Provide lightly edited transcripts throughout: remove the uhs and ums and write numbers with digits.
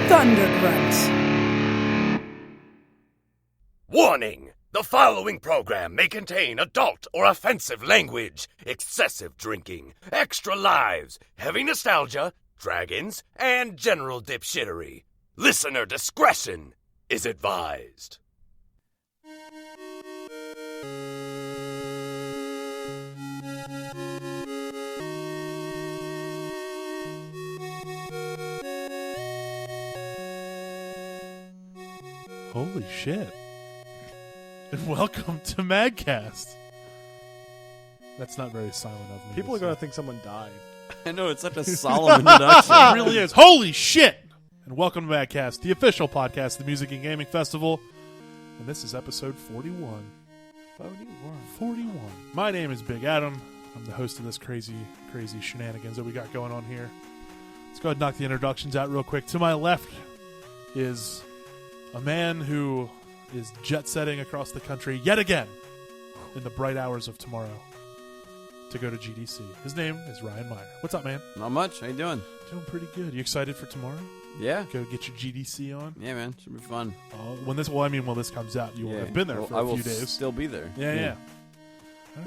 Thundergrunt. Warning! The following program may contain adult or offensive language, excessive drinking, extra lives, heavy nostalgia, dragons, and general dipshittery. Listener discretion is advised. Holy shit. And welcome to MAGCast. That's not very silent of me. People are going to think someone died. I know, it's such a solemn introduction. It really is. Holy shit! And welcome to MAGCast, the official podcast of the Music and Gaming Festival. And this is episode 41. 41. My name is Big Adam. I'm the host of this crazy shenanigans that we got going on here. Let's go ahead and knock the introductions out real quick. To my left is a man who is jet-setting across the country yet again in the bright hours of tomorrow to go to GDC. His name is Ryan Meyer. What's up, man? Not much. How you doing? Doing pretty good. You excited for tomorrow? Yeah. Go get your GDC on? Yeah, man. Should be fun. When this comes out, you will have been there for a few days. I will still be there. Yeah. All right,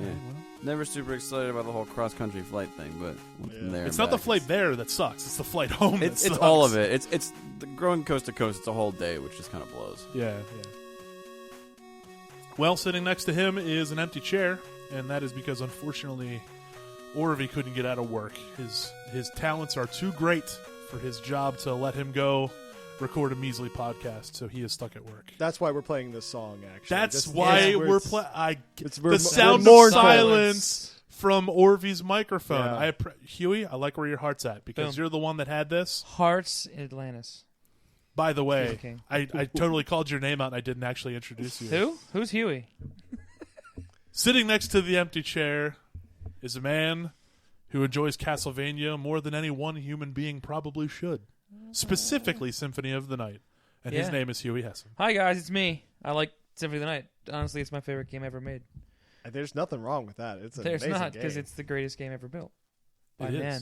Yeah. well. Never super excited about the whole cross-country flight thing, but once I'm there, It's I'm not the back. flight there that sucks. It's the flight home that sucks. It's all of it. It's the growing coast to coast. It's a whole day, which just kind of blows. Yeah. Well, sitting next to him is an empty chair, and that is because, unfortunately, Orvie couldn't get out of work. His talents are too great for his job to let him go record a measly podcast, so he is stuck at work. That's why we're playing this song, actually. That's why we're playing. The we're sound more of silence from Orvie's microphone. Yeah. Huey, I like where your heart's at, because Boom. you're the one that had this. Hearts in Atlantis. By the way, Huey King. I totally called your name out and I didn't actually introduce you. Who? Who's Huey? Sitting next to the empty chair is a man who enjoys Castlevania more than any one human being probably should. Specifically Symphony of the Night. And his Yeah. name is Huey Hessen. Hi, guys. It's me. I like Symphony of the Night. Honestly, it's my favorite game ever made. There's nothing wrong with that. It's an There's amazing not, because game. it's the greatest game ever built. By It is. man.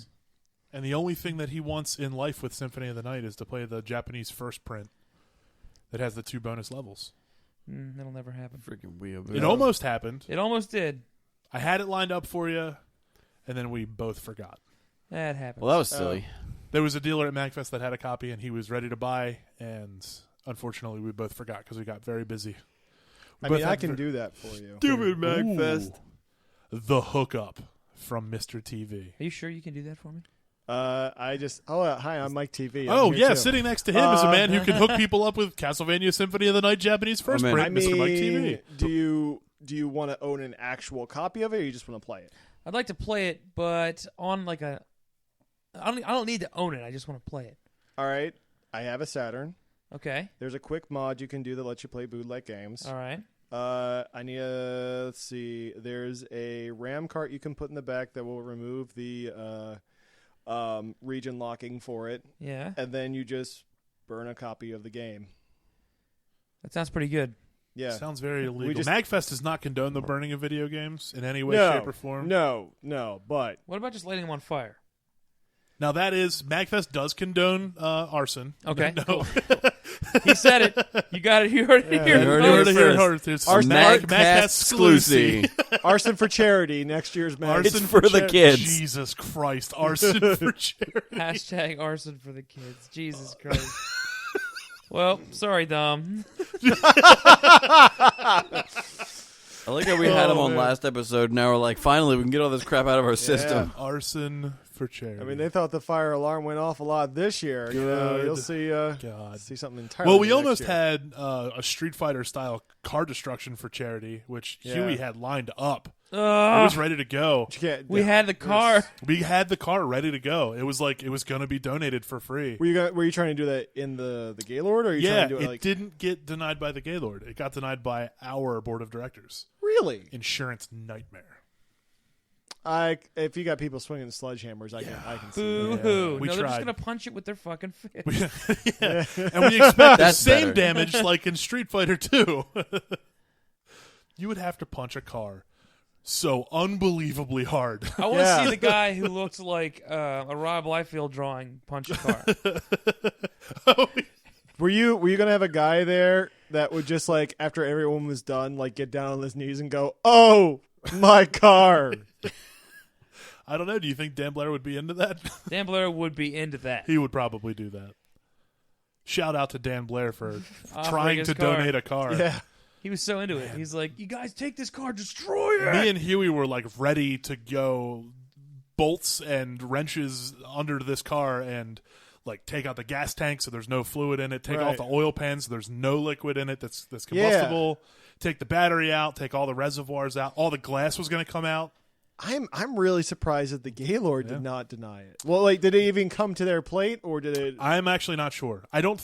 And the only thing that he wants in life with Symphony of the Night is to play the Japanese first print that has the 2 bonus levels. That'll never happen. Freaking weird. It almost happened. It almost did. I had it lined up for you, and then we both forgot. That happened. Well, that was silly. There was a dealer at MAGFest that had a copy, and he was ready to buy, and unfortunately we both forgot because we got very busy. I can do that for you. Stupid MAGFest. The hookup from Mr. TV. Are you sure you can do that for me? Hi, I'm Mike TV. Oh, I'm here yeah, too. sitting next to him is a man who can hook people up with Castlevania Symphony of the Night Japanese first man. print, I mean, Mr. Mike TV. do you want to own an actual copy of it, or you just want to play it? I'd like to play it, but on like a... I don't need to own it. I just want to play it. All right, I have a Saturn. Okay. There's a quick mod you can do that lets you play bootleg games. All right. I need a... Let's see. There's a RAM cart you can put in the back that will remove the region locking for it. Yeah. And then you just burn a copy of the game. That sounds pretty good. Yeah. Sounds very illegal. MAGFest does not condone the burning of video games in any way, No. shape, or form. No, but... What about just lighting them on fire? Now that is, MAGFest does condone arson. Okay. No. He said it. You got it. You heard it here. You heard Heard it it here first. first. It's Arson- MAGCast exclusive. Arson for charity next year's match. Arson It's for the kids. Jesus Christ. Arson for charity. Hashtag arson for the kids. Jesus Christ. Well, sorry, Dom. I like how we had him on last episode. Now we're like, finally, we can get all this crap out of our system. Arson for charity. I mean, they thought the fire alarm went off a lot this year. You know, you'll see. God. See something entirely. Well, we new almost next year. had a Street Fighter style car destruction for charity, which Huey had lined up. It was ready to go. You can't- We had the car. We had the car ready to go. It was like it was going to be donated for free. Were you trying to do that in the Gaylord, or are you Yeah, trying to do it didn't get denied by the Gaylord. It got denied by our board of directors. really? Insurance nightmare. If you got people swinging sledgehammers, I can see. Boo that. hoo. We No, they're just tried. going to punch it with their fucking fist. And we expect the That's same better. damage like in Street Fighter 2. You would have to punch a car so unbelievably hard. I want to see the guy who looks like a Rob Liefeld drawing punch a car. Were you gonna have a guy there that would just like after everyone was done, like get down on his knees and go, "Oh, my car." I don't know. Do you think Dan Blair would be into that? Dan Blair would be into that. He would probably do that. Shout out to Dan Blair for Offering trying his to car. donate a car. Yeah. He was so into it. He's like, "You guys take this car, destroy it." Me and Huey were like ready to go bolts and wrenches under this car and like take out the gas tank so there's no fluid in it, take Right. off the oil pan so there's no liquid in it that's combustible, take the battery out, take all the reservoirs out, all the glass was going to come out. I'm really surprised that the Gaylord did not deny it. Well, like, did it even come to their plate, or did it? I'm actually not sure. I don't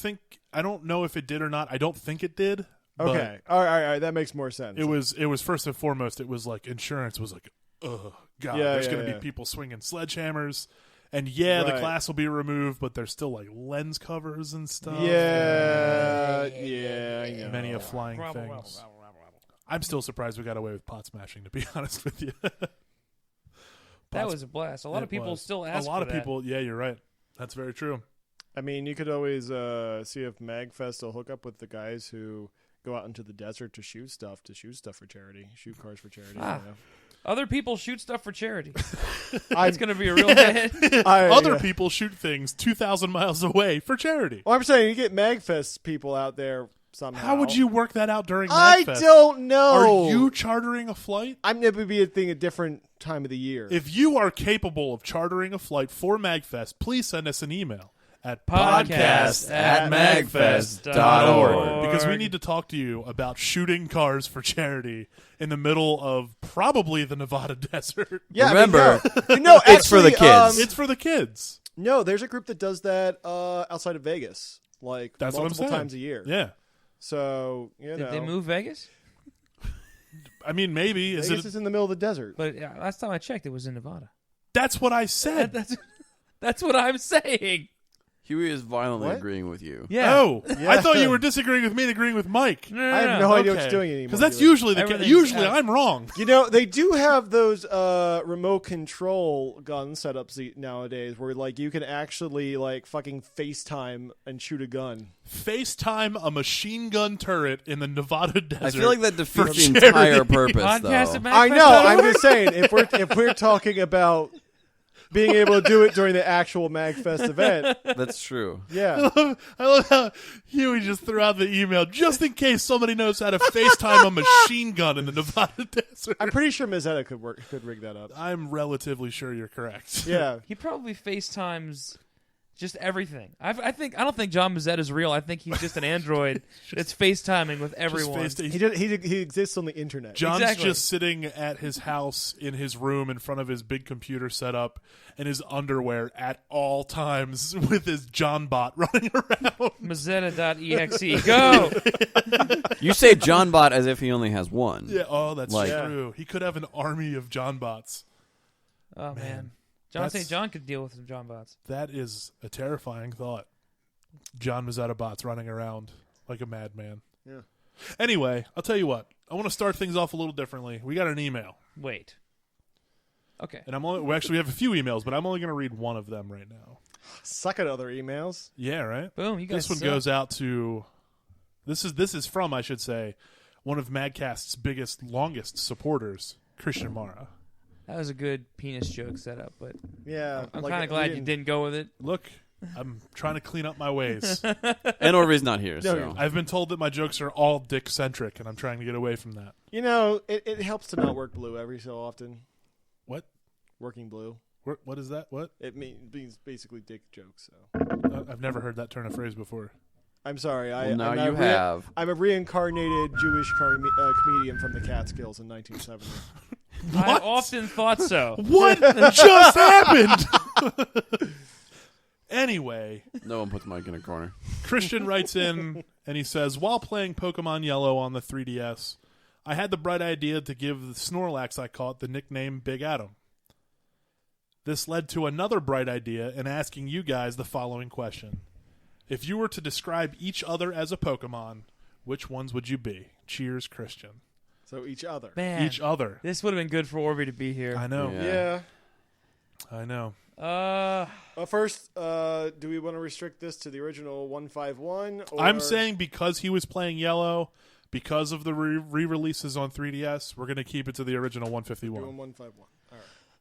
know if it did or not. I don't think it did. Okay, all right, that makes more sense. It was first and foremost. It was like insurance was like, oh god, Yeah, there's yeah, going to yeah. be people swinging sledgehammers, and the Right. glass will be removed, but there's still like lens covers and stuff. Yeah, I know. Many of flying things. I'm still surprised we got away with pot smashing, to be honest with you. That was a blast. A lot of people still ask A lot for of that. people, yeah, you're right. That's very true. I mean, you could always see if MAGFest will hook up with the guys who go out into the desert to shoot stuff for charity, shoot cars for charity. Ah. You know? Other people shoot stuff for charity. I'm- It's going to be a real hit. Other people shoot things 2,000 miles away for charity. Well, I'm saying you get MAGFest people out there somehow. How would you work that out during I MAGFest? don't know. Are you chartering a flight? I'm going to be a thing a different time of the year. If you are capable of chartering a flight for MAGFest, please send us an email at podcast@magfest.org. because we need to talk to you about shooting cars for charity in the middle of probably the Nevada desert. yeah, Remember, no, it's for the kids. It's for the kids. No, there's a group that does that outside of Vegas, like That's what I'm multiple saying. times a year. Yeah. So you know, Did they move Vegas? I mean, maybe. Vegas is in the middle of the desert. But last time I checked, it was in Nevada. That's what I said. That's what I'm saying. Huey is violently What? agreeing with you. Yeah. Oh, Yeah. I thought you were disagreeing with me and agreeing with Mike. No, I have no idea what you're doing anymore. Because that's Felix. usually the case. Everything's Usually out. I'm wrong. You know, they do have those remote control gun setups nowadays where like you can actually like fucking FaceTime and shoot a gun. FaceTime a machine gun turret in the Nevada desert. I feel like that for defeats the charity. entire purpose, Podcast though. at I MAGFest.org? know. I'm just saying if we're talking about being able to do it during the actual MAGFest event, That's true. yeah. I love how Huey just threw out the email just in case somebody knows how to FaceTime a machine gun in the Nevada desert. I'm pretty sure Mizzetta could rig that up. I'm relatively sure you're correct. Yeah. He probably FaceTimes just everything. I don't think John Mazzette is real. I think he's just an android that's FaceTiming with everyone. He exists on the internet. John's Exactly. just sitting at his house in his room in front of his big computer setup in his underwear at all times with his John bot running around. Mazzetta.exe. Go! You say John Bot as if he only has one. Yeah, oh, that's Like- true. He could have an army of John bots. Oh, man. John That's- St. John could deal with some John bots. That is a terrifying thought. John Mazzetta bots running around like a madman. Yeah. Anyway, I'll tell you what. I want to start things off a little differently. We got an email. Wait. Okay. And we actually have a few emails, but I'm only going to read one of them right now. Suck at other emails. Yeah, right? Boom. You guys This one suck. goes out to this is from, I should say, one of MAGCast's biggest, longest supporters, Christian Mara. That was a good penis joke setup, but Yeah. I'm like, kind of we glad you didn't go with it. Look, I'm trying to clean up my ways. And Orvy's not here, so. I've been told that my jokes are all dick-centric, and I'm trying to get away from that. You know, it helps to not work blue every so often. What? Working blue. What is that? What? It means basically dick jokes. So I've never heard that turn of phrase before. I'm sorry. Well, now you have. I'm a reincarnated Jewish comedian from the Catskills in 1970. I often thought so. What just happened? Anyway, No one puts Mike in a corner. Christian writes in and he says, while playing Pokemon Yellow on the 3DS, I had the bright idea to give the Snorlax I caught the nickname Big Adam. This led to another bright idea in asking you guys the following question. If you were to describe each other as a Pokemon, which ones would you be? Cheers, Christian. So each other. Man, Each other. this would have been good for Orby to be here. I know. Yeah. Yeah. I know. First, do we want to restrict this to the original 151? Or... I'm saying because he was playing yellow, because of the re-releases on 3DS, we're going to keep it to the original 151. Doing 151.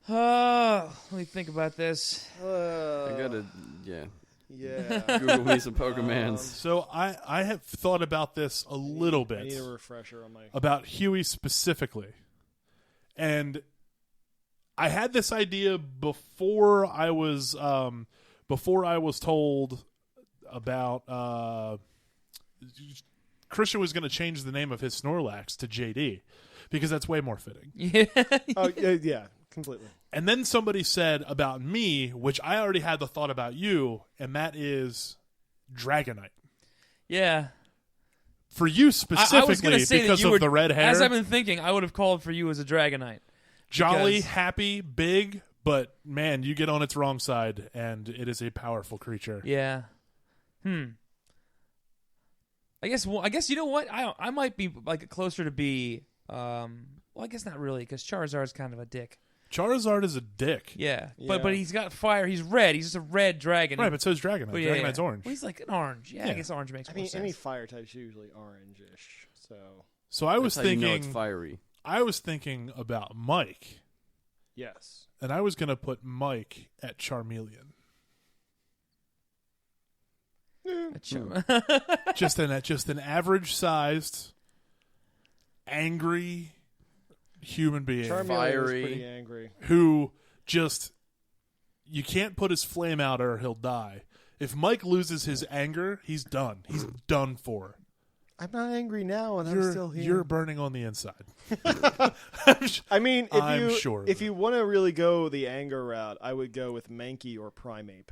All right. Let me think about this. I gotta, Yeah. Google me some Pokemans. So I have thought about this a little bit. I need a refresher on my... About Huey specifically. And I had this idea before I was told about Christian was going to change the name of his Snorlax to JD because that's way more fitting. Yeah. Oh, yeah, completely. And then somebody said about me, which I already had the thought about you, and that is Dragonite. Yeah. For you specifically, I was gonna say because that you of were, the red hair. As I've been thinking, I would have called for you as a Dragonite. Jolly, because- happy, big, but man, you get on its wrong side, and it is a powerful creature. Yeah. I guess you know what? I might be like closer to be. Well, I guess not really, because Charizard's kind of a dick. Charizard is a dick. Yeah. Yeah. But he's got fire. He's red. He's just a red dragon. Right, but so is Dragonite. But yeah, Dragonite's orange. Well, he's like an orange. Yeah, I Yeah. guess orange makes I more mean, sense. any fire type's usually orange-ish, so... So I was That's how thinking, you know it's fiery. I was thinking about Mike, Yes. and I was going to put Mike at Charmeleon. just an average-sized, angry human being Charmeleon is Fiery. pretty angry. who just you can't put his flame out or he'll die. If Mike loses his anger, he's done. He's done for. I'm not angry now, and I'm still here. You're burning on the inside. I mean, I'm sure of if it. you want to really go the anger route, I would go with Mankey or Primeape.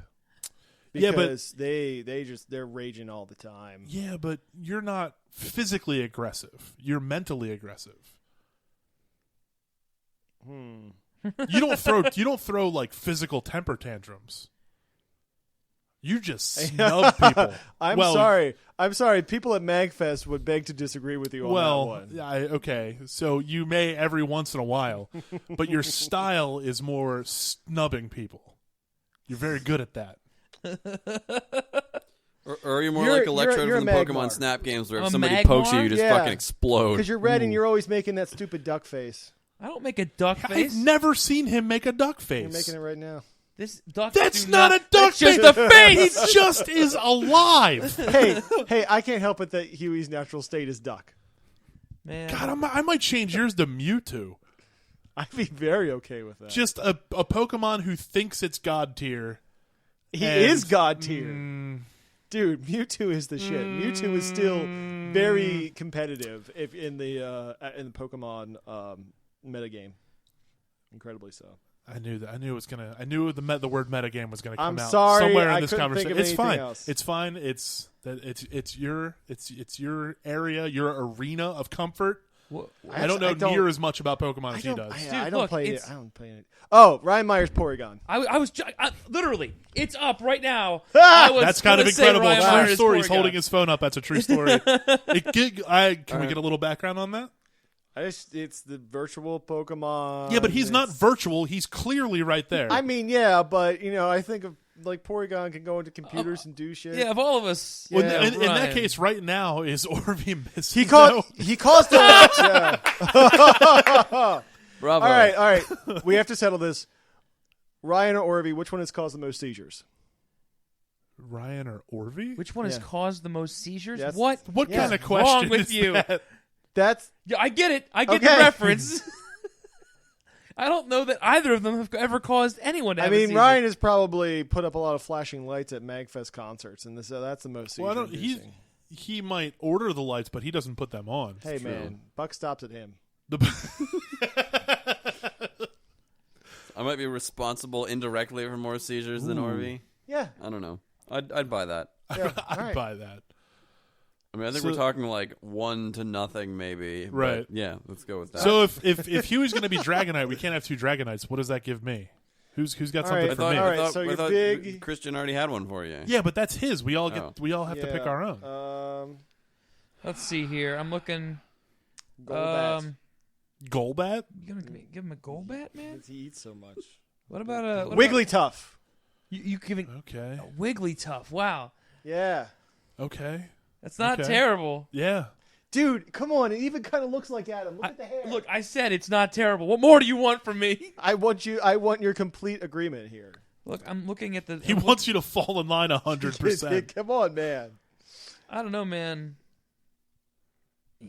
Yeah, but- Because they're raging all the time. Yeah, but you're not physically aggressive. You're mentally aggressive. You don't throw like physical temper tantrums. You just snub people. I'm sorry. People at MAGFest would beg to disagree with you on that one. Okay. So you may every once in a while, but your style is more snubbing people. You're very good at that. Or are you more You're- like Electrode you're from the a Pokemon Magmar. Snap games where if A somebody pokes you, Magmar? you just Yeah. fucking explode? Because you're red and you're always making that stupid duck face. I don't make a duck face. I've never seen him make a duck face. You're making it right now. This duck. That's do not a duck That's face. just a face. He just is alive. hey, I can't help it that Huey's natural state is duck. Man. God, I might change yours to Mewtwo. I'd be very okay with that. Just a Pokemon who thinks it's God tier. He and- is God tier. Dude, Mewtwo is the shit. Mewtwo is still very competitive in the Pokemon metagame. Incredibly so. I knew that. I knew it was gonna. I knew the word metagame was gonna come I'm out sorry, somewhere in I this couldn't think conversation. of It's anything fine. else. It's fine. It's your area, your arena of comfort. I don't know near as much about Pokemon as he does. I don't look, play it. it's- I don't play it. Oh, Ryan Meyer's Porygon. I was literally. It's up right now. I was That's kind of gonna say incredible. Ryan True Meyer's story. He's Porygon. holding his phone up. That's a true story. Can we get a little background on that? It's the virtual Pokemon. Yeah, but he's not It's- virtual. He's clearly right there. I mean, yeah, but I think of like Porygon can go into computers and do shit. Yeah, of all of us. Well, yeah, in that Ryan. case, right now is Orby missing. He caused the yeah. Bravo. All right. We have to settle this. Ryan or Orby, which one has caused the most seizures? Ryan or Orby? Which one has Yeah. caused the most seizures? Yes. What? What Yeah. kind of What's question wrong with is you? that? That's Yeah, I get it. I get Okay. the reference. I don't know that either of them have ever caused anyone to I have a mean, seizure. Ryan has probably put up a lot of flashing lights at MAGFest concerts, and that's the most Well, seizure-inducing. he might order the lights, but he doesn't put them on. Hey, man, buck stops at him. I might be responsible indirectly for more seizures than Orby. Yeah. I don't know. I'd buy that. Yeah. I'd All right. buy that. I mean, I think So- we're talking like 1-0 maybe. but Right. yeah, let's go with that. So if Huey's going to be Dragonite, we can't have two Dragonites. What does that give me? Who's got All something right, for all me? right. so I you're thought big- Christian already had one for you. Yeah, but that's his. We all Oh. have to pick our own. Let's see here. I'm looking. Golbat. Um, Golbat? you gonna give him a Golbat, man? He eats so much. What about Wigglytuff. You giving Okay. Wigglytuff? Wow, Yeah. Okay. that's not Okay. terrible. Yeah. Dude, come on. It even kind of looks like Adam. Look at the hair. Look, I said it's not terrible. What more do you want from me? I want your complete agreement here. Look, I'm looking at the. He wants you to fall in line 100%. Come on, man. I don't know, man.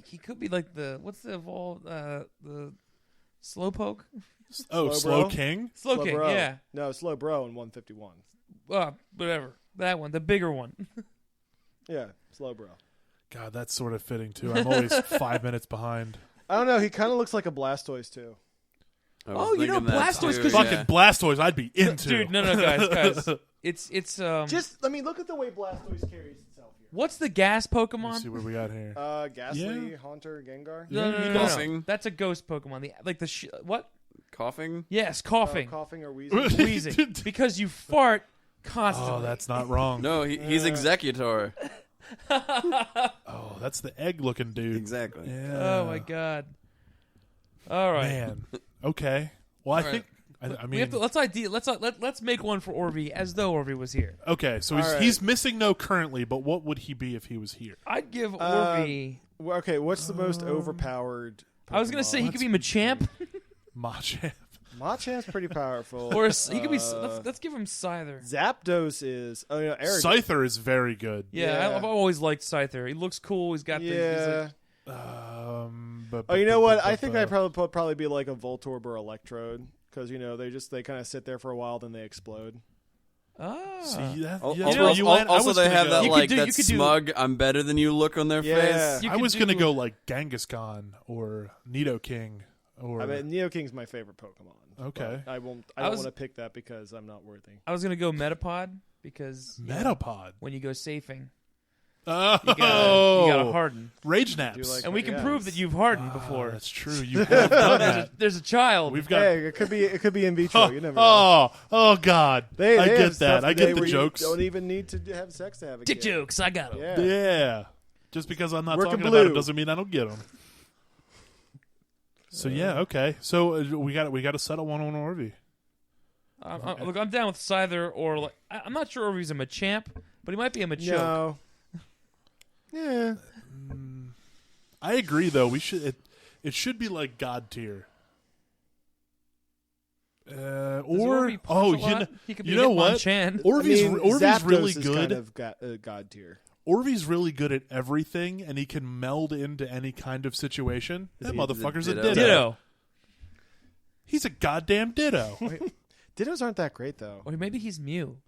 He could be like what's the evolved the Slowpoke? Oh, Slow Slow Bro? King? Slow King, Bro. yeah. No, Slow Bro in 151. Whatever. That one, the bigger one. Yeah, Slow Bro. God, that's sort of fitting, too. I'm always 5 minutes behind. I don't know. He kind of looks like a Blastoise, too. I was Oh, you know, thinking that Blastoise too, could- Fucking yeah. Blastoise, I'd be into. Dude, no, guys. It's Just, look at the way Blastoise carries itself here. what's the gas Let's Pokemon? see what we got here. Ghastly, Yeah. Haunter, Gengar. No. Coughing. That's a ghost Pokemon. What? Coughing? Yes, coughing. Coughing or wheezing. Wheezing. Because you fart constantly. Oh, that's not wrong. No, he's Executor. Oh, that's the egg-looking dude. Exactly. Yeah. Oh my god. All right. Man. Okay. Well, I All think... I we mean... have to let's make one for Orvie as though Orvie was here. Okay, so All right. he's missing no currently, but what would he be if he was here? I'd give Orvie. Well, okay, what's the most overpowered Pokemon? I was gonna say he could be Machamp, Machamp. Machamp's pretty powerful. or he could be. Let's give him Scyther. Zapdos is... Oh, yeah, Eric. Scyther is very good. Yeah, Yeah. I've always liked Scyther. He looks cool. He's got Yeah. the. Oh, you know what? I think I'd probably be like a Voltorb or Electrode. Because, they kind of sit there for a while, then they explode. See, that, Al- yeah, Also, where you went. I also was they gonna have go- that You could like do- that you could do- smug "I'm better than you" look on their Yeah. face. You I could was gonna do- go like Genghis-Khan or Nidoking or I mean, Neoking's my favorite Pokemon. Okay. but I don't I was- want to pick that because I'm not worthy. I was gonna go Metapod because Metapod. when you go safing, Oh, you gotta harden, Rage Naps. Do you like- and we can Yeah. prove that you've hardened before. That's true. You have done that. There's a child. We've got. Hey, it could be in vitro. You never know. Oh, God. They I have get stuff that. I today get the where you jokes. don't even need to have sex to have a Dick kid. jokes. I got 'em. Yeah. Yeah. Just because I'm not Working talking blue. about it doesn't mean I don't get them. So yeah, okay. So we got to settle one on Orvie. Look, I'm down with Scyther or like I'm not sure if he's a Machamp, but he might be a Machoke. No. Yeah. I agree, though. We should. It should be like God tier. Does Or Orvie punch a lot? He could be Hitmonchan. Orvie's Zapdos really is good. kind of god tier. Orvie's really good at everything, and he can meld into any kind of situation. That he motherfucker's a Ditto? Ditto. He's a goddamn ditto. Dittos aren't that great though. Or maybe he's Mew.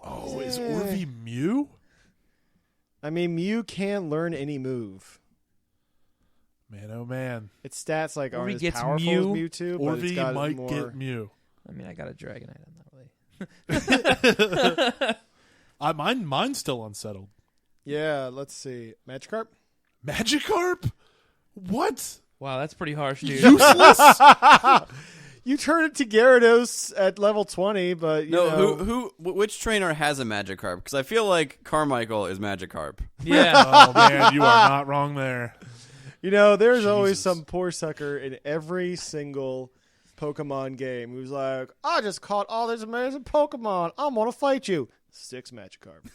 Oh, is Orvie Mew? I mean, Mew can learn any move. Man, oh man. Its stats Orvie aren't as gets powerful Mew. as Mewtwo, but it's Orvie got might more. get Mew. I mean, I got a Dragonite. I'm not really. Mine's still unsettled. Yeah, let's see. Magikarp? Magikarp? What? Wow, that's pretty harsh, dude. Useless? You turn it to Gyarados at level 20, but you know. Which trainer has a Magikarp? Because I feel like Carmichael is Magikarp. Yeah. Oh man, you are not wrong there. You know, there's always Jesus. some poor sucker in every single Pokemon game who's like, I just caught all these amazing Pokemon. I'm going to fight you. 6 Magikarp.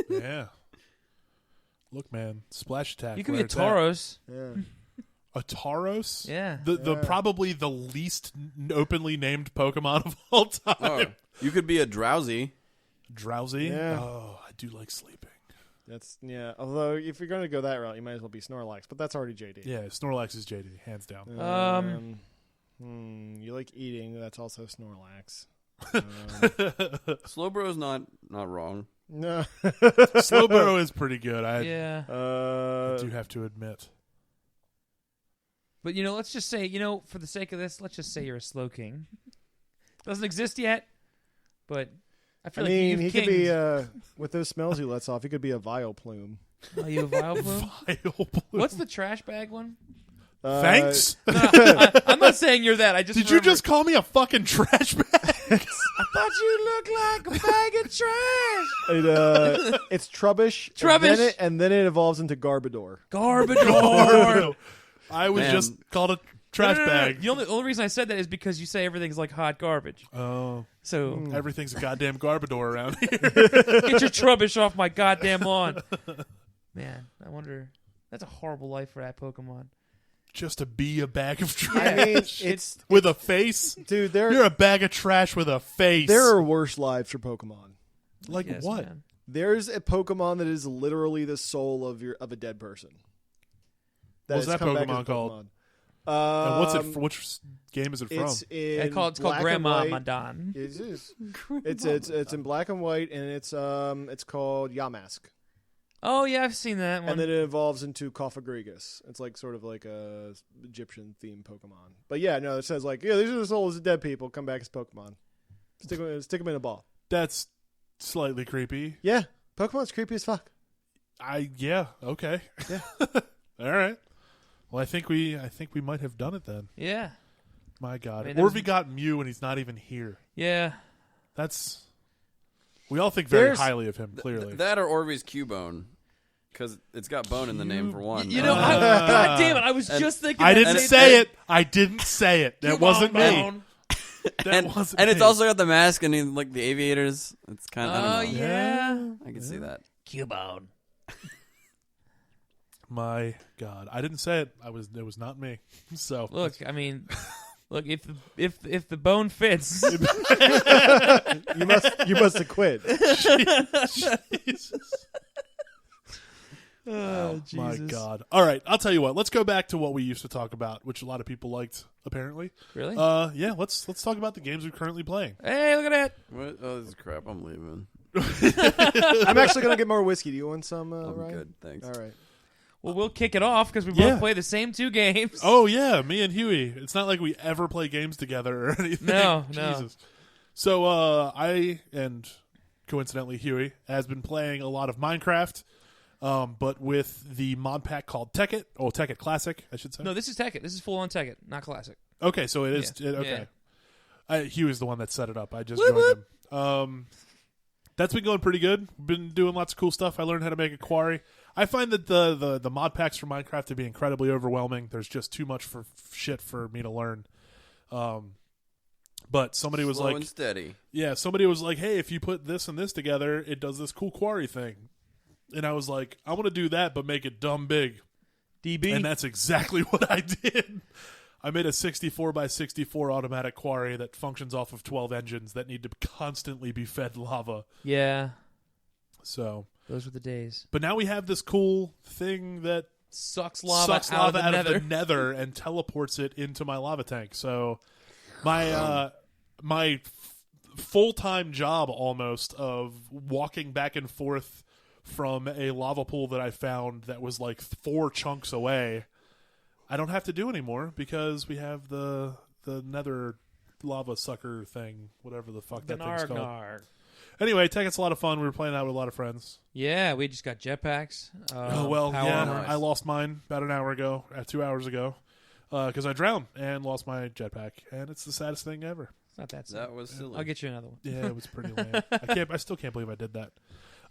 Yeah. Look, man, splash attack. You could be where a it's at. Tauros. Yeah. A Tauros? Yeah. The probably the least openly named Pokemon of all time. Oh, you could be a Drowsy. Drowsy? Yeah. Oh, I do like sleeping. Yeah. Although, if you're going to go that route, you might as well be Snorlax, but that's already JD. Yeah, Snorlax is JD, hands down. You like eating. That's also Snorlax. Slowbro's not wrong. No. Slowbro is pretty good. I Yeah. do have to admit. But, let's just say, for the sake of this, let's just say you're a Slowking. Doesn't exist yet, but I feel like he you've could be, kinged. with those smells he lets off, he could be a Vileplume. Are you a Vileplume? Vileplume. What's the trash bag one? Thanks? I'm not saying you're that. I just Did you just call me a fucking trash bag? I thought you looked like a bag of trash. It's Trubbish. Trubbish. And then it evolves into Garbodor. Garbodor. I was Man. just called a trash bag. The only reason I said that is because you say everything's like hot garbage. Oh, So everything's a goddamn garbador around here. get your trubbish off my goddamn lawn. Man, I wonder. That's a horrible life for that Pokemon. Just to be a bag of trash. I mean, it's with a face, dude. You're a bag of trash with a face. There are worse lives for Pokemon. Like Yes, what? man. There's a Pokemon that is literally the soul of a dead person. What's has that come back as Pokemon a called? Pokemon. And what's it? Which game is it from? It's in It's called black and Grandma white. Madon. It is. It's in black and white, and it's called Yamask. Oh yeah, I've seen that one. And then it evolves into Cofagrigus. It's like sort of like a Egyptian themed Pokemon. But yeah, no, it says like, yeah, these are the souls of dead people. Come back as Pokemon. Stick them in a ball. That's slightly creepy. Yeah, Pokemon's creepy as fuck. Yeah, okay. Yeah. All right. Well, I think we might have done it then. Yeah. My God. I mean, Orvie got Mew and he's not even here. Yeah. We all think very There's- highly of him, clearly. That or Orbeez Cubone. Because it's got bone in the name for one. You know, God damn it! I was just thinking. I that didn't same say thing. it. I didn't say it. That Come wasn't on, me. Bone. That wasn't and it's me. also got the mask and like the aviators. It's kind of. I Oh don't know. yeah. I can see that. Cubone. My God. I didn't say it. It was not me. So Look, I mean, look if the bone fits. You must have quit. Jesus. Oh, My Jesus. God. All right. I'll tell you what. Let's go back to what we used to talk about, which a lot of people liked, apparently. Really? Yeah. Let's talk about the games we're currently playing. Hey, look at that. What? Oh, this is crap. I'm leaving. I'm actually gonna get more whiskey. Do you want some, I'm Ryan? good. Thanks. All right. Well, we'll kick it off because we Yeah. both play the same two games. Oh yeah, me and Huey. It's not like we ever play games together or anything. No. Jesus. So I and coincidentally Huey has been playing a lot of Minecraft, but with the mod pack called Tekkit, or Tekkit Classic, I should say. No, this is Tekkit. This is full on Tekkit, not Classic. Okay, so it is. Yeah. Okay, Yeah. Huey's the one that set it up. I just Whoop, joined him. That's been going pretty good. Been doing lots of cool stuff. I learned how to make a quarry. I find that the mod packs for Minecraft to be incredibly overwhelming. There's just too much for shit for me to learn. But somebody was Slow like, and steady. yeah, somebody was like, hey, if you put this and this together, it does this cool quarry thing. And I was like, I want to do that, but make it dumb big. DB. And that's exactly what I did. I made a 64 by 64 automatic quarry that functions off of 12 engines that need to constantly be fed lava. Yeah. So, Those were the days. but now we have this cool thing that Sucks lava, sucks out, lava of the nether. of the nether and teleports it into my lava tank. So my my full-time job almost of walking back and forth from a lava pool that I found that was like 4 chunks away, I don't have to do anymore because we have the nether lava sucker thing, whatever the fuck that thing's called. Gnarg. Anyway, Tekkit's a lot of fun. We were playing that with a lot of friends. Yeah, we just got jetpacks. Oh, well, power yeah. armor. I lost mine about an hour ago, 2 hours ago, because I drowned and lost my jetpack, and it's the saddest thing ever. It's not that sad. That was silly. I'll get you another one. Yeah, it was pretty lame. I still can't believe I did that.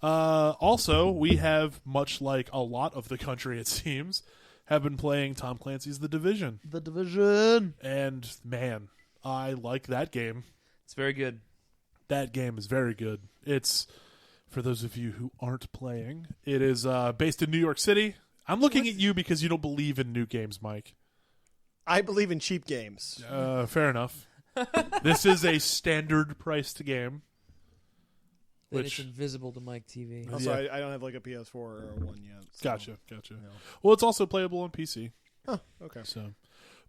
Also, we have, much like a lot of the country, it seems, have been playing Tom Clancy's The Division. The Division. And, man, I like that game. It's very good. That game is very good. It's, for those of you who aren't playing, it is based in New York City. I'm looking at you because you don't believe in new games, Mike. I believe in cheap games. Fair enough. This is a standard priced game. That Which- it's invisible to Mike TV. Also, Yeah. I don't have like a PS4 or one yet. So. Gotcha. No. Well, it's also playable on PC. Oh, okay. So,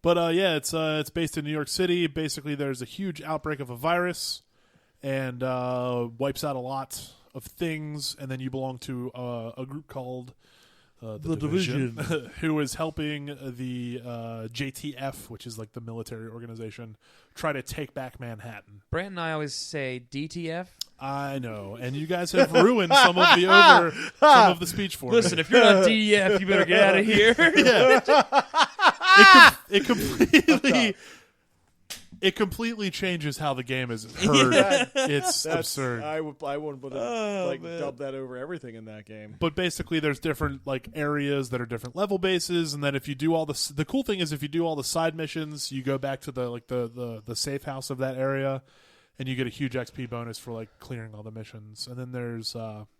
but yeah, it's based in New York City. Basically, there's a huge outbreak of a virus, and wipes out a lot of things. And then you belong to a group called the Division, who is helping the JTF, which is like the military organization, try to take back Manhattan. Brant and I always say DTF. I know, and you guys have ruined some of the speech for Listen, me. if you're not DTF, you better get out of here. Yeah. It completely It completely changes how the game is heard. It's absurd. I wouldn't put dub that over everything in that game. But basically, there's different like areas that are different level bases, and then if you do all the cool thing is if you do all the side missions, you go back to the safe house of that area, and you get a huge XP bonus for like clearing all the missions. And then there's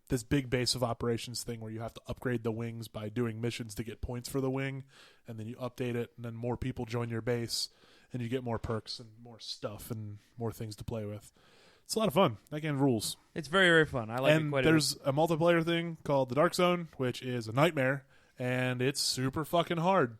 this big base of operations thing where you have to upgrade the wings by doing missions to get points for the wing, and then you update it, and then more people join your base, and you get more perks and more stuff and more things to play with. It's a lot of fun. That game rules. It's very, very fun. I like it quite a bit. And there's a multiplayer thing called the Dark Zone, which is a nightmare, and it's super fucking hard.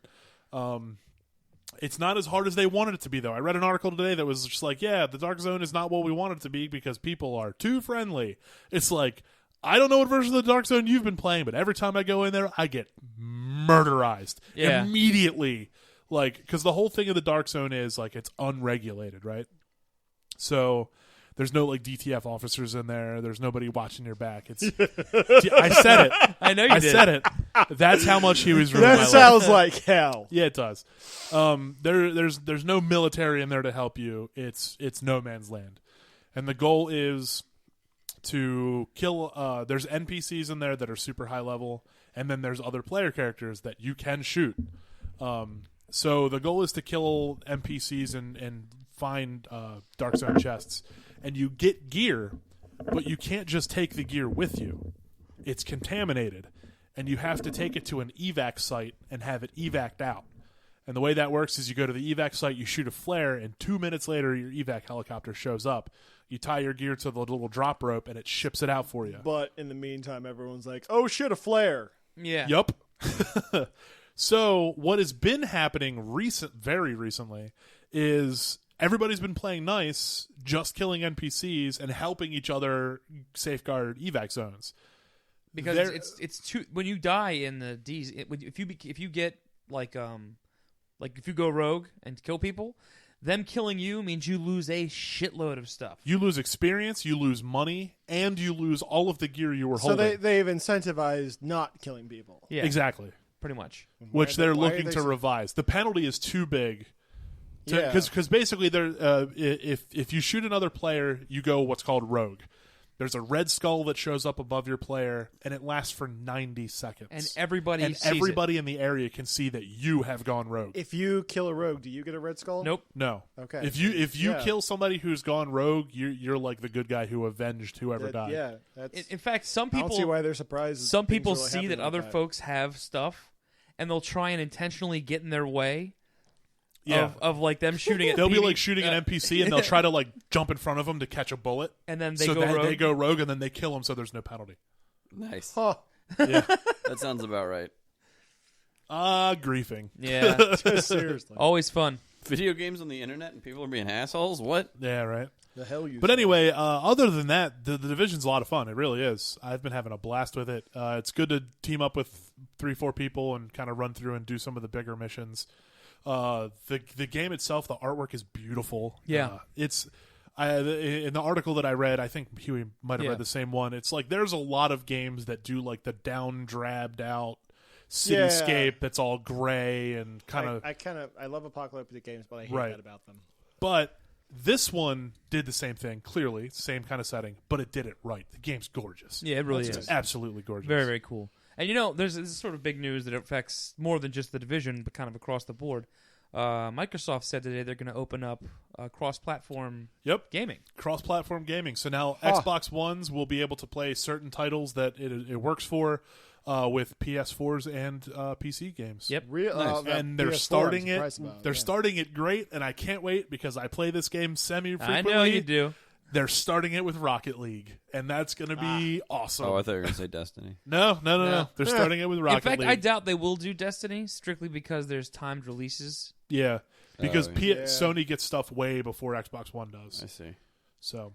It's not as hard as they wanted it to be, though. I read an article today that was just like, yeah, the Dark Zone is not what we want it to be because people are too friendly. It's like, I don't know what version of the Dark Zone you've been playing, but every time I go in there, I get murderized immediately. Like, because the whole thing of the Dark Zone is, like, it's unregulated, right? So there's no, like, DTF officers in there. There's nobody watching your back. It's I said it. I know you did. I said it. That's how much he was ruining my That life. sounds like hell. Yeah, it does. There's no military in there to help you. It's no man's land. And the goal is to kill there's NPCs in there that are super high level, and then there's other player characters that you can shoot. So the goal is to kill NPCs and find Dark Zone chests. And you get gear, but you can't just take the gear with you. It's contaminated. And you have to take it to an evac site and have it evac'd out. And the way that works is you go to the evac site, you shoot a flare, and 2 minutes later your evac helicopter shows up. You tie your gear to the little drop rope, and it ships it out for you. But in the meantime, everyone's like, oh shit, a flare. Yeah. Yup. So what has been happening very recently is everybody's been playing nice, just killing NPCs and helping each other safeguard evac zones. Because it's too, when you die in the D's, if you get like if you go rogue and kill people, them killing you means you lose a shitload of stuff. You lose experience, you lose money, and you lose all of the gear you were So holding. they've incentivized not killing people. Yeah, Exactly. pretty much. Which they're why are looking they to so- revise. The penalty is too big. Yeah. Because basically, if you shoot another player, you go what's called rogue. There's a red skull that shows up above your player, and it lasts for 90 seconds. And everybody sees everybody in the area can see that you have gone rogue. If you kill a rogue, do you get a red skull? Nope. No. Okay. If you Yeah. kill somebody who's gone rogue, you're like the good guy who avenged whoever died. Yeah. That's, In fact, some I don't see people why they're surprised. some things people are really see that happening other like folks have stuff, and they'll try and intentionally get in their way. Yeah. Of like them shooting at They'll be BB like shooting an NPC, and they'll try to like jump in front of them to catch a bullet. and then they so go that rogue. they go rogue, and then they kill them, so there's no penalty. Nice. Huh. Yeah. That sounds about right. Griefing. Yeah, Seriously. always fun. Video games on the internet and people are being assholes? What? Yeah, right. The hell you But say. anyway, other than that, the Division's a lot of fun. It really is. I've been having a blast with it. It's good to team up with 3-4 people and kind of run through and do some of the bigger missions. The game itself, the artwork is beautiful. Yeah. It's in the article that I read, I think Huey might have read the same one. It's like there's a lot of games that do like the down drabbed out cityscape that's all gray and kind of I love apocalyptic games, but I hate Right. that about them. But this one did the same thing, clearly, same kind of setting, but it did it right. The game's gorgeous. Yeah, it really It's is. absolutely gorgeous. Very, very cool. And there's this sort of big news that affects more than just the Division, but kind of across the board. Microsoft said today they're going to open up cross-platform gaming. Cross-platform gaming. So now Xbox Ones will be able to play certain titles that it works for with PS4s and PC games. Yep. And they're starting it. They're starting it great, and I can't wait because I play this game semi-frequently. I know you do. They're starting it with Rocket League, and that's going to be awesome. Oh, I thought you were going to say Destiny. No. They're starting it with Rocket In fact, League. I doubt they will do Destiny strictly because there's timed releases. Yeah, because yeah. Sony gets stuff way before Xbox One does. I see. So,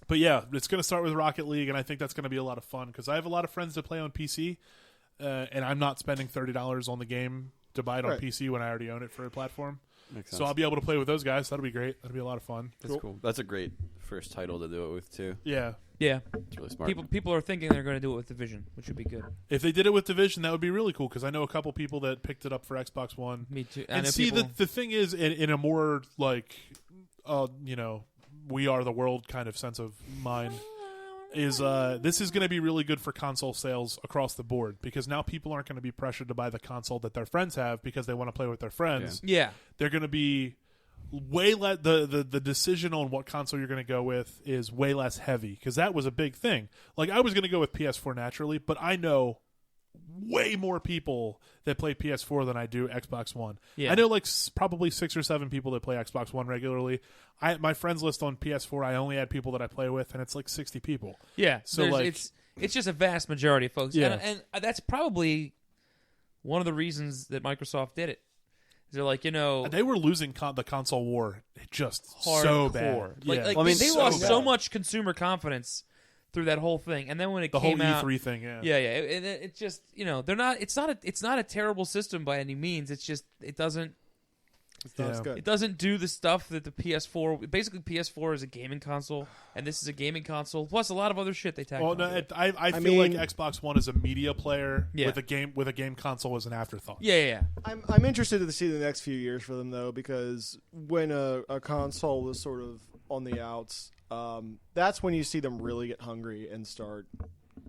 but yeah, it's going to start with Rocket League, and I think that's going to be a lot of fun because I have a lot of friends that play on PC, and I'm not spending $30 on the game to buy it on PC when I already own it for a platform. Makes sense. So I'll be able to play with those guys. That'll be great. That'll be a lot of fun. That's cool. That's a great first title to do it with, too. Yeah. Yeah, It's really smart. people are thinking they're going to do it with Division, which would be good. If they did it with Division, that would be really cool because I know a couple people that picked it up for Xbox One. Me too. I And know see, people, the thing is, in a more like, we are the world kind of sense of mind, is this is going to be really good for console sales across the board because now people aren't going to be pressured to buy the console that their friends have because they want to play with their friends. yeah, They're going to be way less. The decision on what console you're going to go with is way less heavy because that was a big thing. Like I was going to go with PS4 naturally, but I know way more people that play PS4 than I do Xbox One. Yeah. I know like probably 6 or 7 people that play Xbox One regularly. My friends list on PS4, I only add people that I play with, and it's like 60 people. yeah. So, There's- like- it's just a vast majority of folks. Yeah. And that's probably one of the reasons that Microsoft did it. They're like, And they were losing the console war just hardcore. so bad. Like, Yeah. like Well, I mean, they so lost so bad. much consumer confidence through that whole thing, and then when it The whole came out, E3 thing, yeah. yeah, it just they're not. It's not a terrible system by any means. It's just it doesn't It's not as Yeah. good. it doesn't do the stuff that the PS4. Basically, PS4 is a gaming console, and this is a gaming console. Plus, a lot of other shit they tacked Well, on. no, I feel mean- like Xbox One is a media player Yeah. with a game console as an afterthought. yeah. I'm interested to see the next few years for them though, because when a console is sort of on the outs, that's when you see them really get hungry and start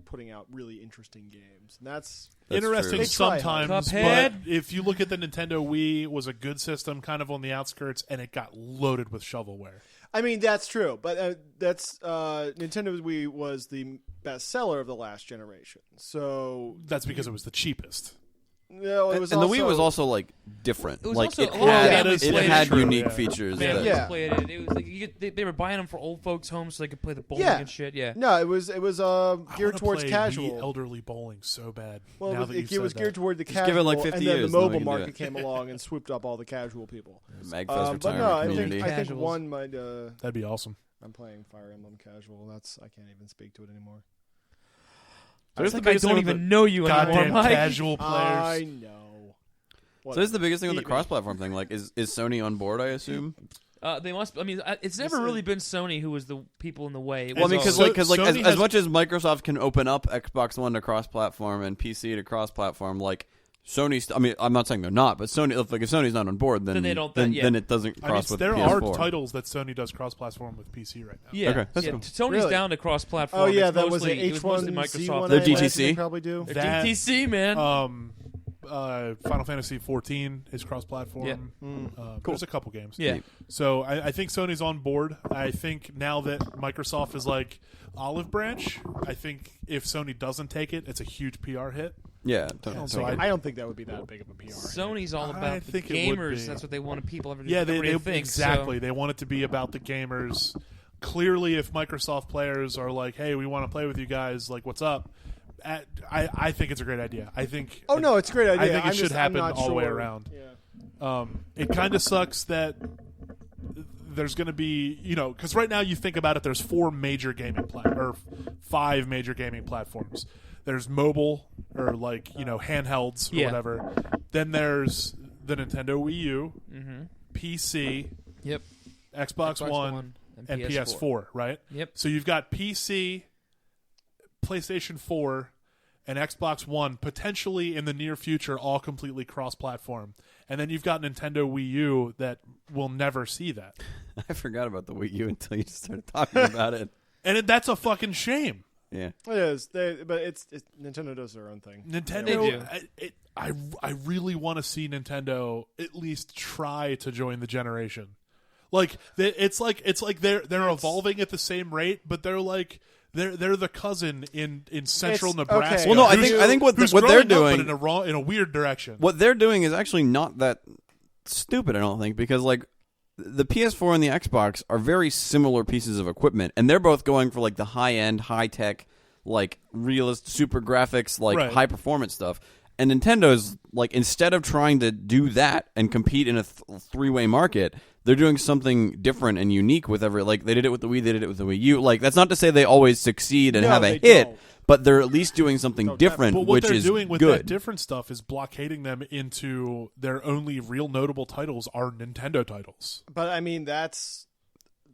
putting out really interesting games. And that's Interesting true. They try sometimes, hard. but Cuphead. if you look at the Nintendo Wii, it was a good system, kind of on the outskirts, and it got loaded with shovelware. I mean, that's true, but that's Nintendo Wii was the best seller of the last generation. So That's because it was the cheapest. no, it was and also, the Wii was also like different. It was like also it a lot of had, families it played had it. unique Yeah. features. Families that, Yeah. played it. It was like they were buying them for old folks' homes so they could play the bowling Yeah. and shit. Yeah. no, it was I geared wanna towards play casual. Wii elderly bowling so bad. Well, now it that was, you it was said geared that. toward the Just casual, give it like 50 and then years, the then we mobile can do market it. came along and swooped up all the casual people. MAGCast But retirement no, community. I think Casuals. one might. That'd be awesome. I'm playing Fire Emblem casual. I can't even speak to it anymore. There's It's the like I biggest thing don't with even know you anymore, Goddamn Mike. casual I players. know. So this is the biggest thing with the Eat me. cross-platform thing. Like, is Sony on board? I assume. They must. I mean, it's never really been Sony who was the people in the way. It Well, I was mean, all- because Sony as has- much as Microsoft can open up Xbox One to cross-platform and PC to cross-platform, like Sony's. I mean, I'm not saying they're not, but Sony. If Sony's not on board, then Then they don't- Then, yeah. then it doesn't I mean, cross with there PS4. are titles that Sony does cross-platform with PC right now. yeah, Okay, that's yeah. cool. Sony's Really? down to cross-platform. Oh yeah, It's that was mostly, the it was mostly H1Z1. Microsoft. They're I imagine DTC? They probably do. They're That- DTC, man. Final Fantasy 14 is cross-platform. Yeah. There's a couple games. yeah, So I think Sony's on board. I think now that Microsoft is like olive branch, I think if Sony doesn't take it, it's a huge PR hit. Yeah. So I don't think that would be that big of a PR. Sony's all I about the think it would gamers. be. That's what they wanted people ever. Yeah, they think, exactly. So. They want it to be about the gamers. Clearly, if Microsoft players are like, "Hey, we want to play with you guys," like, "What's up?" I think it's a great idea. I think. Oh no, it's a great idea. I think it I'm should just- I'm happen not all the way sure. around. Yeah. It kind of sucks that there's going to be, because right now you think about it, there's 5 major gaming platforms. There's mobile or handhelds or Yeah. whatever. Then there's the Nintendo Wii U, Mm-hmm. PC, Yep. Xbox One, and PS4, right? Yep. So you've got PC, PlayStation 4, and Xbox One potentially in the near future all completely cross-platform. And then you've got Nintendo Wii U that will never see that. I forgot about the Wii U until you just started talking about it. And that's a fucking shame. Yeah. It is. But it's Nintendo does their own thing. Nintendo, I really want to see Nintendo at least try to join the generation. It's like they're evolving at the same rate, but they're like they're the cousin in central It's- Nebraska. okay. Well, no, I who's- think what who's they're growing up, doing but in a weird direction. What they're doing is actually not that stupid, I don't think, because the PS4 and the Xbox are very similar pieces of equipment, and they're both going for the high-end, high-tech, realist, super graphics, Right. high-performance stuff. And Nintendo's instead of trying to do that and compete in a three-way market, they're doing something different and unique with every they did it with the Wii, they did it with the Wii U. That's not to say they always succeed and No, have a they hit, don't. but they're at least doing something different, But what which they're is doing with good. that different stuff is blockading them into their only real notable titles are Nintendo titles. But I mean, that's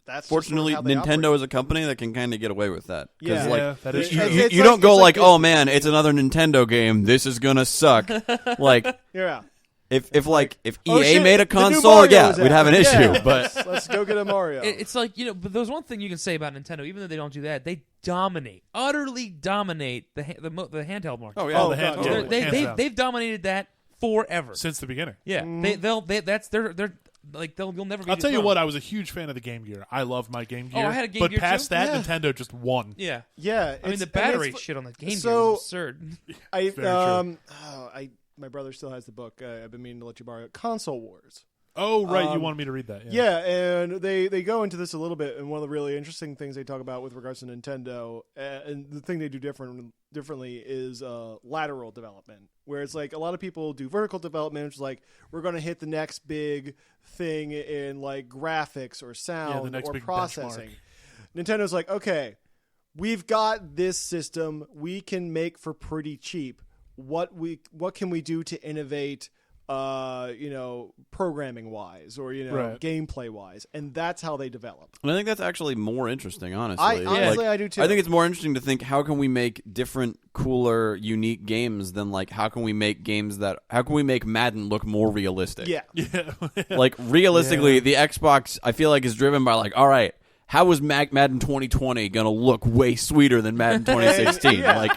that's fortunately just sort of how they Nintendo operate. is a company that can kind of get away with that. 'Cause, Yeah. like, Yeah, that is you, true. you, It's you don't go it's like, oh Disney. man, it's another Nintendo game. This is gonna suck. Like, Yeah. if Oh, EA shit, made a the new console, Mario yeah, is we'd out. have an issue. Yeah. But Let's go get a Mario. It's like, but there's one thing you can say about Nintendo. Even though they don't do that, they dominate, utterly dominate the handheld market. oh yeah, Oh, the God, hand, totally. hands They've dominated that forever. since the beginning. Yeah, you'll never. Be I'll tell you dethroned. what, I was a huge fan of the Game Gear. I love my Game Gear. Oh, I had a Game but Gear, past too? that, Yeah. Nintendo just won. Yeah, yeah. I mean the it's- battery it's- shit on the Game so- Gear is absurd. I Very true. my brother still has the book. I've been meaning to let you borrow it. Console Wars. Oh, right, you Um, wanted me to read that. Yeah, and they go into this a little bit, and one of the really interesting things they talk about with regards to Nintendo, and the thing they do differently is lateral development, where it's like a lot of people do vertical development, which is like we're going to hit the next big thing in like graphics or sound next or big processing. Nintendo's like, okay, we've got this system we can make for pretty cheap. What can we do to innovate? Programming wise or Right. gameplay wise, and that's how they develop. and I think that's actually more interesting. Honestly, I do too. I think it's more interesting to think how can we make different, cooler, unique games than like how can we make Madden look more realistic? yeah. Yeah. Like realistically, Yeah. the Xbox I feel like is driven by like, all right, how is Madden 2020 gonna look way sweeter than Madden 2016? Yeah. Like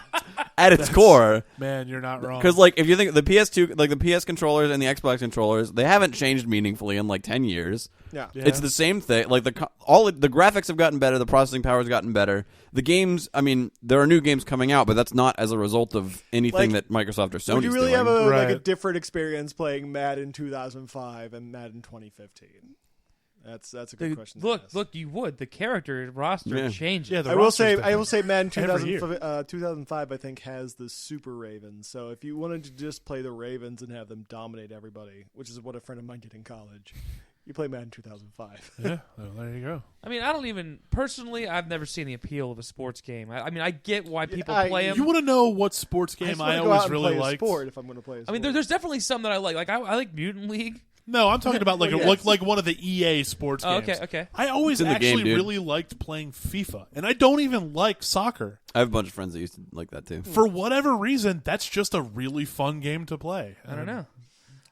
at its core. Man, you're not wrong. Because, like, if you think the PS2, like the PS controllers and the Xbox controllers, they haven't changed meaningfully in like 10 years. Yeah. Yeah. It's the same thing. Like the graphics have gotten better, the processing power has gotten better. The games, I mean, there are new games coming out, but that's not as a result of anything Like, that Microsoft or Sony's Would you really doing. have a Right. different experience playing Madden 2005 and Madden 2015? That's a good question. to ask. Look, you would. The character roster Yeah. changes. Yeah, the I will roster's say different. Madden Every year. 2005 I think has the Super Ravens. So if you wanted to just play the Ravens and have them dominate everybody, which is what a friend of mine did in college, you play Madden 2005. Yeah, well, there you go. I mean, I don't even personally. I've never seen the appeal of a sports game. I mean, I get why people I- play them. You want to know what sports game just I wanna go always out and really play a liked? sport if I'm going to play a I sport. mean, there's definitely some that I like. Like I like Mutant League. No, I'm talking about like Well, a, yes. like one of the EA sports Oh, games. okay. I always It's in the actually game, dude. really liked playing FIFA, and I don't even like soccer. I have a bunch of friends that used to like that too. For whatever reason, that's just a really fun game to play. I don't know.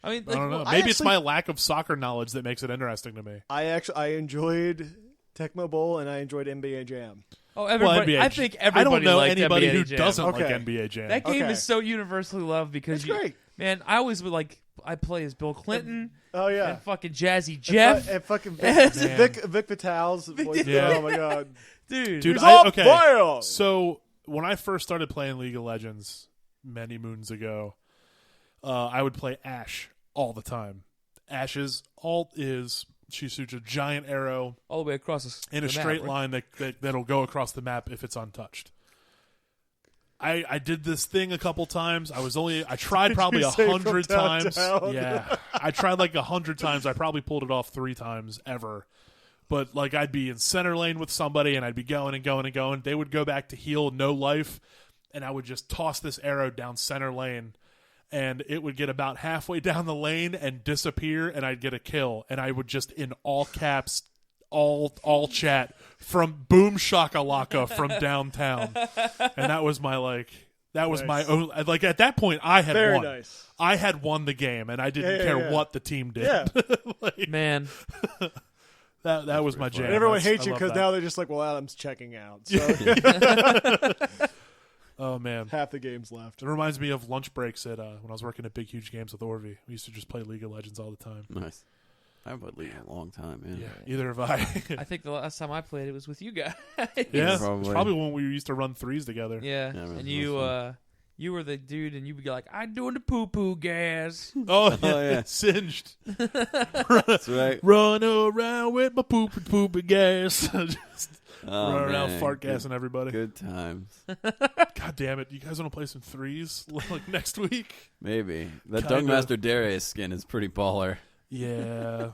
I mean, I don't know. I Maybe it's actually- my lack of soccer knowledge that makes it interesting to me. I enjoyed Tecmo Bowl and I enjoyed NBA Jam. Oh, everybody. NBA I think everybody. I don't know liked anybody NBA who Jam. doesn't like Okay. NBA Jam. That game Okay. is so universally loved because It's great. Man, I always would like. I play as Bill Clinton Oh yeah. and fucking Jazzy Jeff, And fucking Man. Vic Vital's voice. Yeah. Oh my god. dude. Dude, He's I- on okay. fire! So when I first started playing League of Legends many moons ago, I would play Ashe all the time. Ashe's alt is she shoots a giant arrow all the way across the in a map, straight right? line that'll go across the map if it's untouched. I did this thing a couple times. I tried probably you say from 100 times. downtown? Yeah, I tried like 100 times. I probably pulled it off 3 times ever. But like I'd be in center lane with somebody and I'd be going and going and going. They would go back to heal, no life, and I would just toss this arrow down center lane, and it would get about halfway down the lane and disappear, and I'd get a kill, and I would just in all caps. All chat from Boom Shakalaka from downtown, and that was my my own like at that point I had Very won. nice. I had won the game, and I didn't care yeah. what the team did. Yeah. Like, Man, that was my jam. And everyone That's- hates I you love because that. now they're just like, well, Adam's checking out. So Oh man, half the game's left. it reminds me of lunch breaks at when I was working at Big Huge Games with Orvie. We used to just play League of Legends all the time. Nice. I haven't played League in a long time, man. Yeah, either have I. I think the last time I played it was with you guys. Yeah, Probably. it's probably when we used to run threes together. Yeah, Yeah, man, and that you was fun. you were the dude, and you'd be like, "I'm doing the poo poo gas." Oh, yeah. singed. That's right. Run around with my poopy gas. Just Oh, run around man. fart Good- gassing everybody. Good times. God damn it! You guys want to play some threes like next week? Maybe. That Kinda. Dunkmaster Darius skin is pretty baller. Yeah.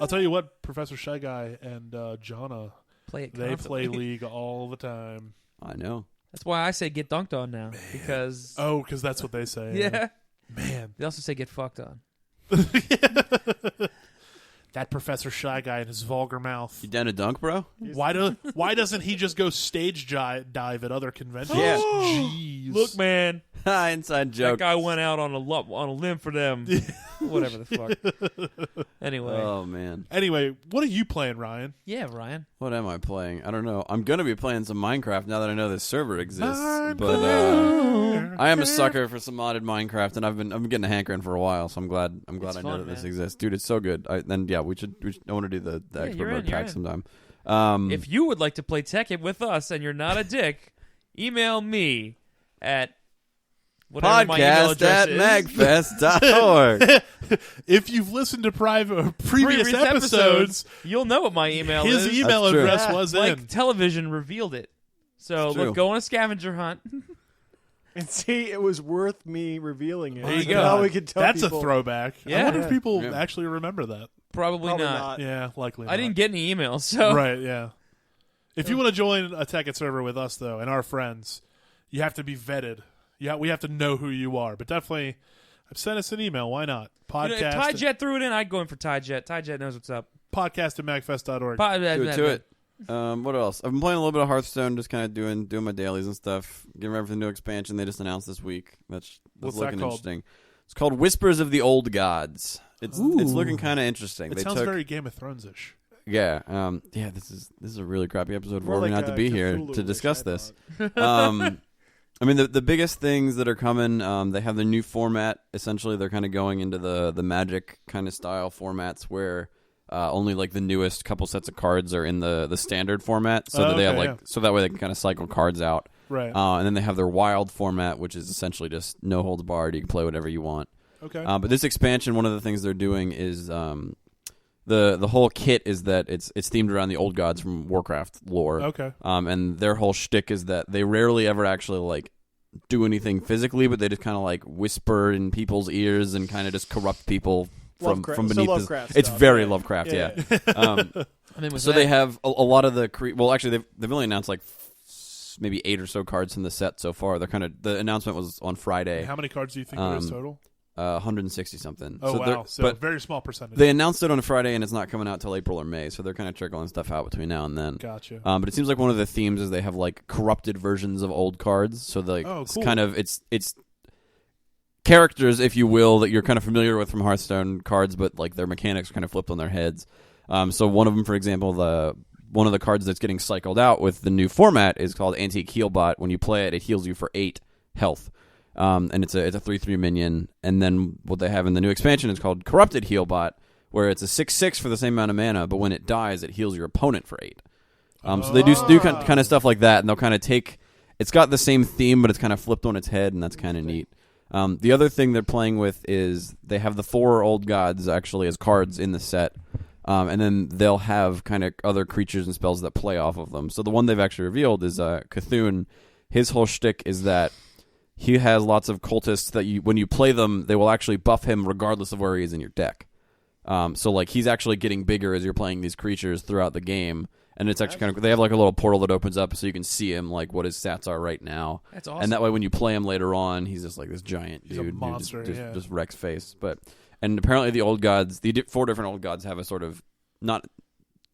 I'll tell you what, Professor Shy Guy and Jonna, Play it. they constantly. play League all the time. I know. That's why I say get dunked on now because Oh, because that's what they say. yeah. Man. They also say get fucked on. That Professor Shy Guy and his vulgar mouth. You down to dunk, bro? Why doesn't he just go stage dive at other conventions? Yeah. Jeez. Look, man, Inside that joke. guy went out on a limb for them. Whatever the fuck. Anyway. Oh, man. Anyway, what are you playing, Ryan? Yeah, Ryan. What am I playing? I don't know. I'm going to be playing some Minecraft now that I know this server exists. Minecraft. But I am a sucker for some modded Minecraft, and I've been getting a hankering for a while, so I'm glad I know fun, that this man. exists. Dude, it's so good. I want to do the expert you're mode in, pack you're sometime. If you would like to play Tekken with us and you're not a dick, email me at whatever my email address is. podcast@magfest.org. If you've listened to previous episodes, you'll know what my email his is. email That's true. address was Like in. television revealed it. So It's true. look, go on a scavenger hunt. And see, it was worth me revealing it. There you So go. Now we can tell That's people. a throwback. I Yeah. wonder if people Yeah. actually remember that. Probably Probably not. not. Yeah, likely I didn't get any emails, so Right, yeah. If you want to join a Tekken server with us, though, and our friends, you have to be vetted. Yeah, we have to know who you are. But definitely, send us an email. Why not? You know, if TieJet threw it in, I'd go in for TieJet. TieJet knows what's up. podcast@magfest.org. Do it. What else? I've been playing a little bit of Hearthstone, just kind of doing my dailies and stuff. Getting ready for the new expansion they just announced this week. That's What's that looking called? interesting. It's called Whispers of the Old Gods. It's looking kind of interesting. It They sounds took, very Game of Thrones-ish. yeah. This is a really crappy episode More for me like not to be here Cthulhu-ish, to discuss I this. thought. I mean, the biggest things that are coming, they have the new format. Essentially, they're kind of going into the Magic kind of style formats where only like the newest couple sets of cards are in the standard format, so that they have so that way they can kind of cycle cards out. Right. And then they have their wild format, which is essentially just no holds barred. You can play whatever you want. Okay. But this expansion, one of the things they're doing is the whole kit is that it's themed around the old gods from Warcraft lore. Okay. And their whole shtick is that they rarely ever actually like do anything physically, but they just kind of like whisper in people's ears and kind of just corrupt people from beneath. Lovecraft It's stuff, very yeah. Lovecraft, yeah. I mean, So they have a lot of the well, actually they've only announced like maybe 8 or so cards from the set so far. They're kind of the announcement was on Friday. How many cards do you think there is total? 160 something. Oh, so wow. So but very small percentage. they announced it on Friday, and it's not coming out till April or May. So they're kind of trickling stuff out between now and then. Gotcha. But it seems like one of the themes is they have like corrupted versions of old cards. So like it's cool. kind of it's characters, if you will, that you're kind of familiar with from Hearthstone cards, but like their mechanics are kind of flipped on their heads. So one of them, for example, one of the cards that's getting cycled out with the new format is called Antique Healbot. When you play it, it heals you for 8 health. And it's a 3/3 minion. And then what they have in the new expansion is called Corrupted Healbot, where it's a 6/6 for the same amount of mana, but when it dies, it heals your opponent for 8. So they do kind of stuff like that, and they'll kind of take. It's got the same theme, but it's kind of flipped on its head, and that's kind of neat. The other thing they're playing with is they have the 4 old gods actually as cards in the set, and then they'll have kind of other creatures and spells that play off of them. So the one they've actually revealed is Cthulhu. His whole shtick is that he has lots of cultists that when you play them, they will actually buff him regardless of where he is in your deck. So like he's actually getting bigger as you're playing these creatures throughout the game. And it's actually kind of, they have like a little portal that opens up so you can see him, like what his stats are right now. That's awesome. And that way when you play him later on, he's just like this giant He's a dude. monster, who yeah. just wrecks face. And apparently the old gods, the 4 different old gods have a sort of,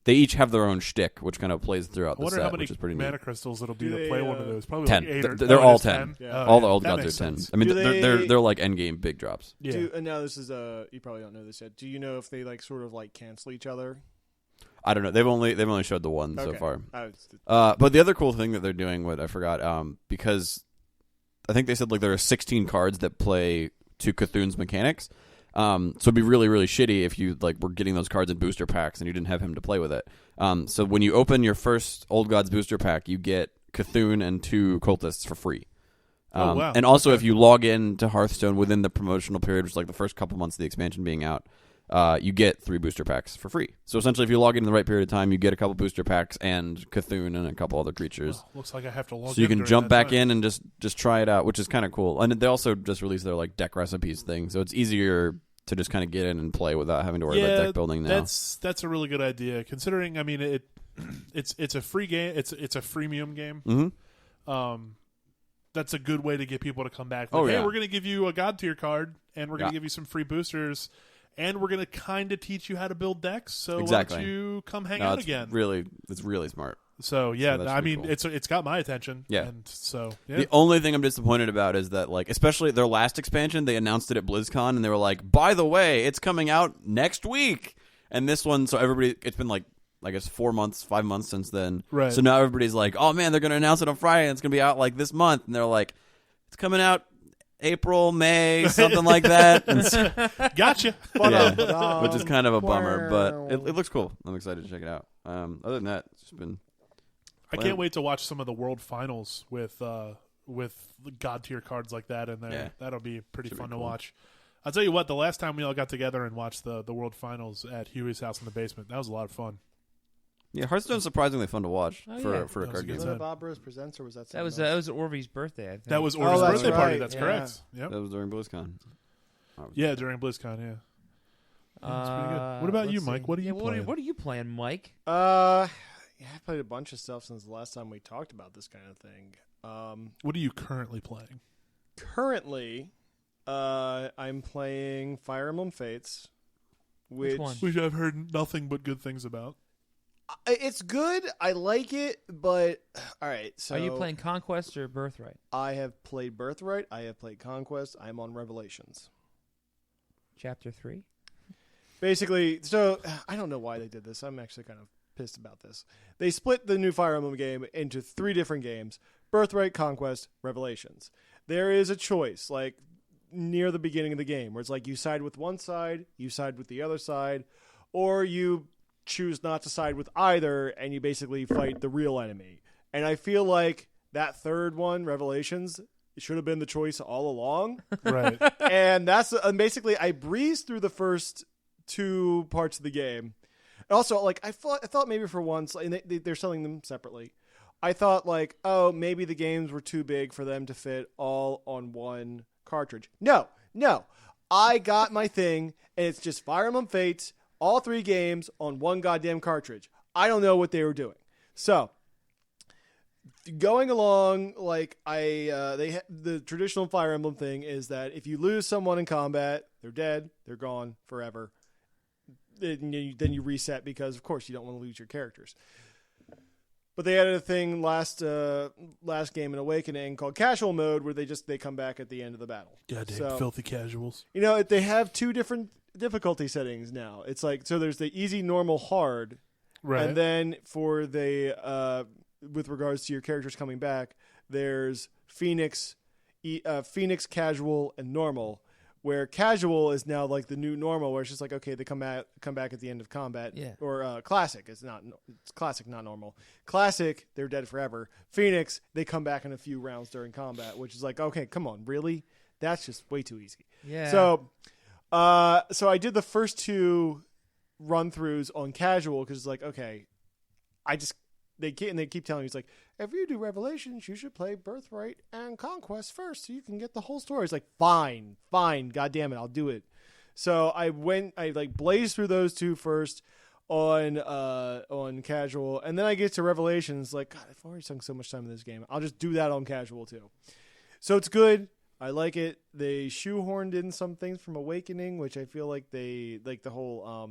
they each have their own shtick, which kind of plays throughout I the wonder set, how many which is pretty mana neat. crystals it'll be Do to they, play one of those. Probably 10. like 8 or They're oh, all it is 10. Yeah. All the yeah, old that gods are makes 10. sense. I mean, Do they're like endgame big drops. Yeah. And now this is you probably don't know this yet. Do you know if they like sort of like cancel each other? I don't know. They've only showed the one so Okay. far. I But the other cool thing that they're doing, what I forgot, because I think they said like there are 16 cards that play to Cthulhu's mechanics. So it'd be really, really shitty if you like were getting those cards in booster packs and you didn't have him to play with it. So when you open your first Old Gods booster pack, you get Cthulhu and 2 cultists for free. Oh, wow. And also, Okay. if you log in to Hearthstone within the promotional period, which is like the first couple months of the expansion being out, you get 3 booster packs for free. So essentially, if you log in the right period of time, you get a couple booster packs and Cthulhu and a couple other creatures. Well, looks like I have to log in. So you can during jump that back time. in and just try it out, which is kind of cool. And they also just released their like deck recipes thing, so it's easier to just kind of get in and play without having to worry about deck building now. That's a really good idea. Considering, I mean, it's a free game. It's a freemium game. Mm-hmm. That's a good way to get people to come back. Oh, Like, hey, yeah. we're going to give you a God tier card, and we're going Yeah. to give you some free boosters. and we're going to kind of teach you how to build decks. So Exactly. why don't you come hang out again? It's really smart. So yeah, So that's I pretty mean, cool. it's got my attention. Yeah. And so yeah. The only thing I'm disappointed about is that, like, especially their last expansion, they announced it at BlizzCon, and they were like, by the way, it's coming out next week. And this one, so everybody, it's been like, I guess 5 months since then. Right. So now everybody's like, oh man, they're going to announce it on Friday, and it's going to be out like this month. And they're like, it's coming out April, May, something like that. And so, Gotcha. yeah, which is kind of a bummer, but it looks cool. I'm excited to check it out. Other than that, it's just been. I can't wait to watch some of the World Finals with god tier cards like that in there. Yeah. That'll be pretty Should fun be to cool. watch. I'll tell you what, the last time we all got together and watched the World Finals at Huey's house in the basement, that was a lot of fun. Yeah, Hearthstone's surprisingly fun to watch Oh, for yeah. a That was card a good game. Was time. that Bob Rose Presents, or was that That was something else? Orvy's birthday, I think. That was Order's that's birthday party. right. That's Yeah. correct. Yep. That was during BlizzCon. Yeah, during BlizzCon. Yeah. That's pretty good. What about you, let's Mike? see. What are you playing? What are you playing, Mike? Yeah, I've played a bunch of stuff since the last time we talked about this kind of thing. What are you currently playing? Currently, I'm playing Fire Emblem Fates, Which one? Which I've heard nothing but good things about. It's good. I like it, but all right. So Are you playing Conquest or Birthright? I have played Birthright. I have played Conquest. I'm on Revelations. Chapter 3? Basically, so I don't know why they did this. I'm actually kind of pissed about this. They split the new Fire Emblem game into 3 different games: Birthright, Conquest, Revelations. There is a choice, like near the beginning of the game, where it's like you side with one side, you side with the other side, or you choose not to side with either, and you basically fight the real enemy. And I feel like that third one, Revelations, it should have been the choice all along. Right. And that's basically I breezed through the first 2 parts of the game. Also, like I thought maybe for once, and they're selling them separately. I thought like, oh, maybe the games were too big for them to fit all on one cartridge. No. I got my thing, and it's just Fire Emblem Fates, all 3 games on one goddamn cartridge. I don't know what they were doing. So, going along, like the traditional Fire Emblem thing is that if you lose someone in combat, they're dead, they're gone forever. Then you reset because, of course, you don't want to lose your characters. But they added a thing last game in Awakening called Casual Mode, where they come back at the end of the battle. Goddamn filthy casuals. You know, they have 2 different difficulty settings now. It's like, so there's the easy, normal, hard. Right. And then for the with regards to your characters coming back, there's Phoenix, Casual, and Normal. Where Casual is now like the new normal, where it's just like, okay, they come back at the end of combat. Yeah. Or Classic, it's Classic, not Normal. Classic, they're dead forever. Phoenix, they come back in a few rounds during combat, which is like, okay, come on, really? That's just way too easy. Yeah. So I did the first 2 run-throughs on Casual because it's like, okay, they keep telling me, it's like, if you do Revelations, you should play Birthright and Conquest first so you can get the whole story. It's like, fine, God damn it, I'll do it. So I blazed through those 2 first on Casual, and then I get to Revelations, like, God, I've already spent so much time in this game. I'll just do that on Casual too. So it's good. I like it. They shoehorned in some things from Awakening, which I feel like they like the whole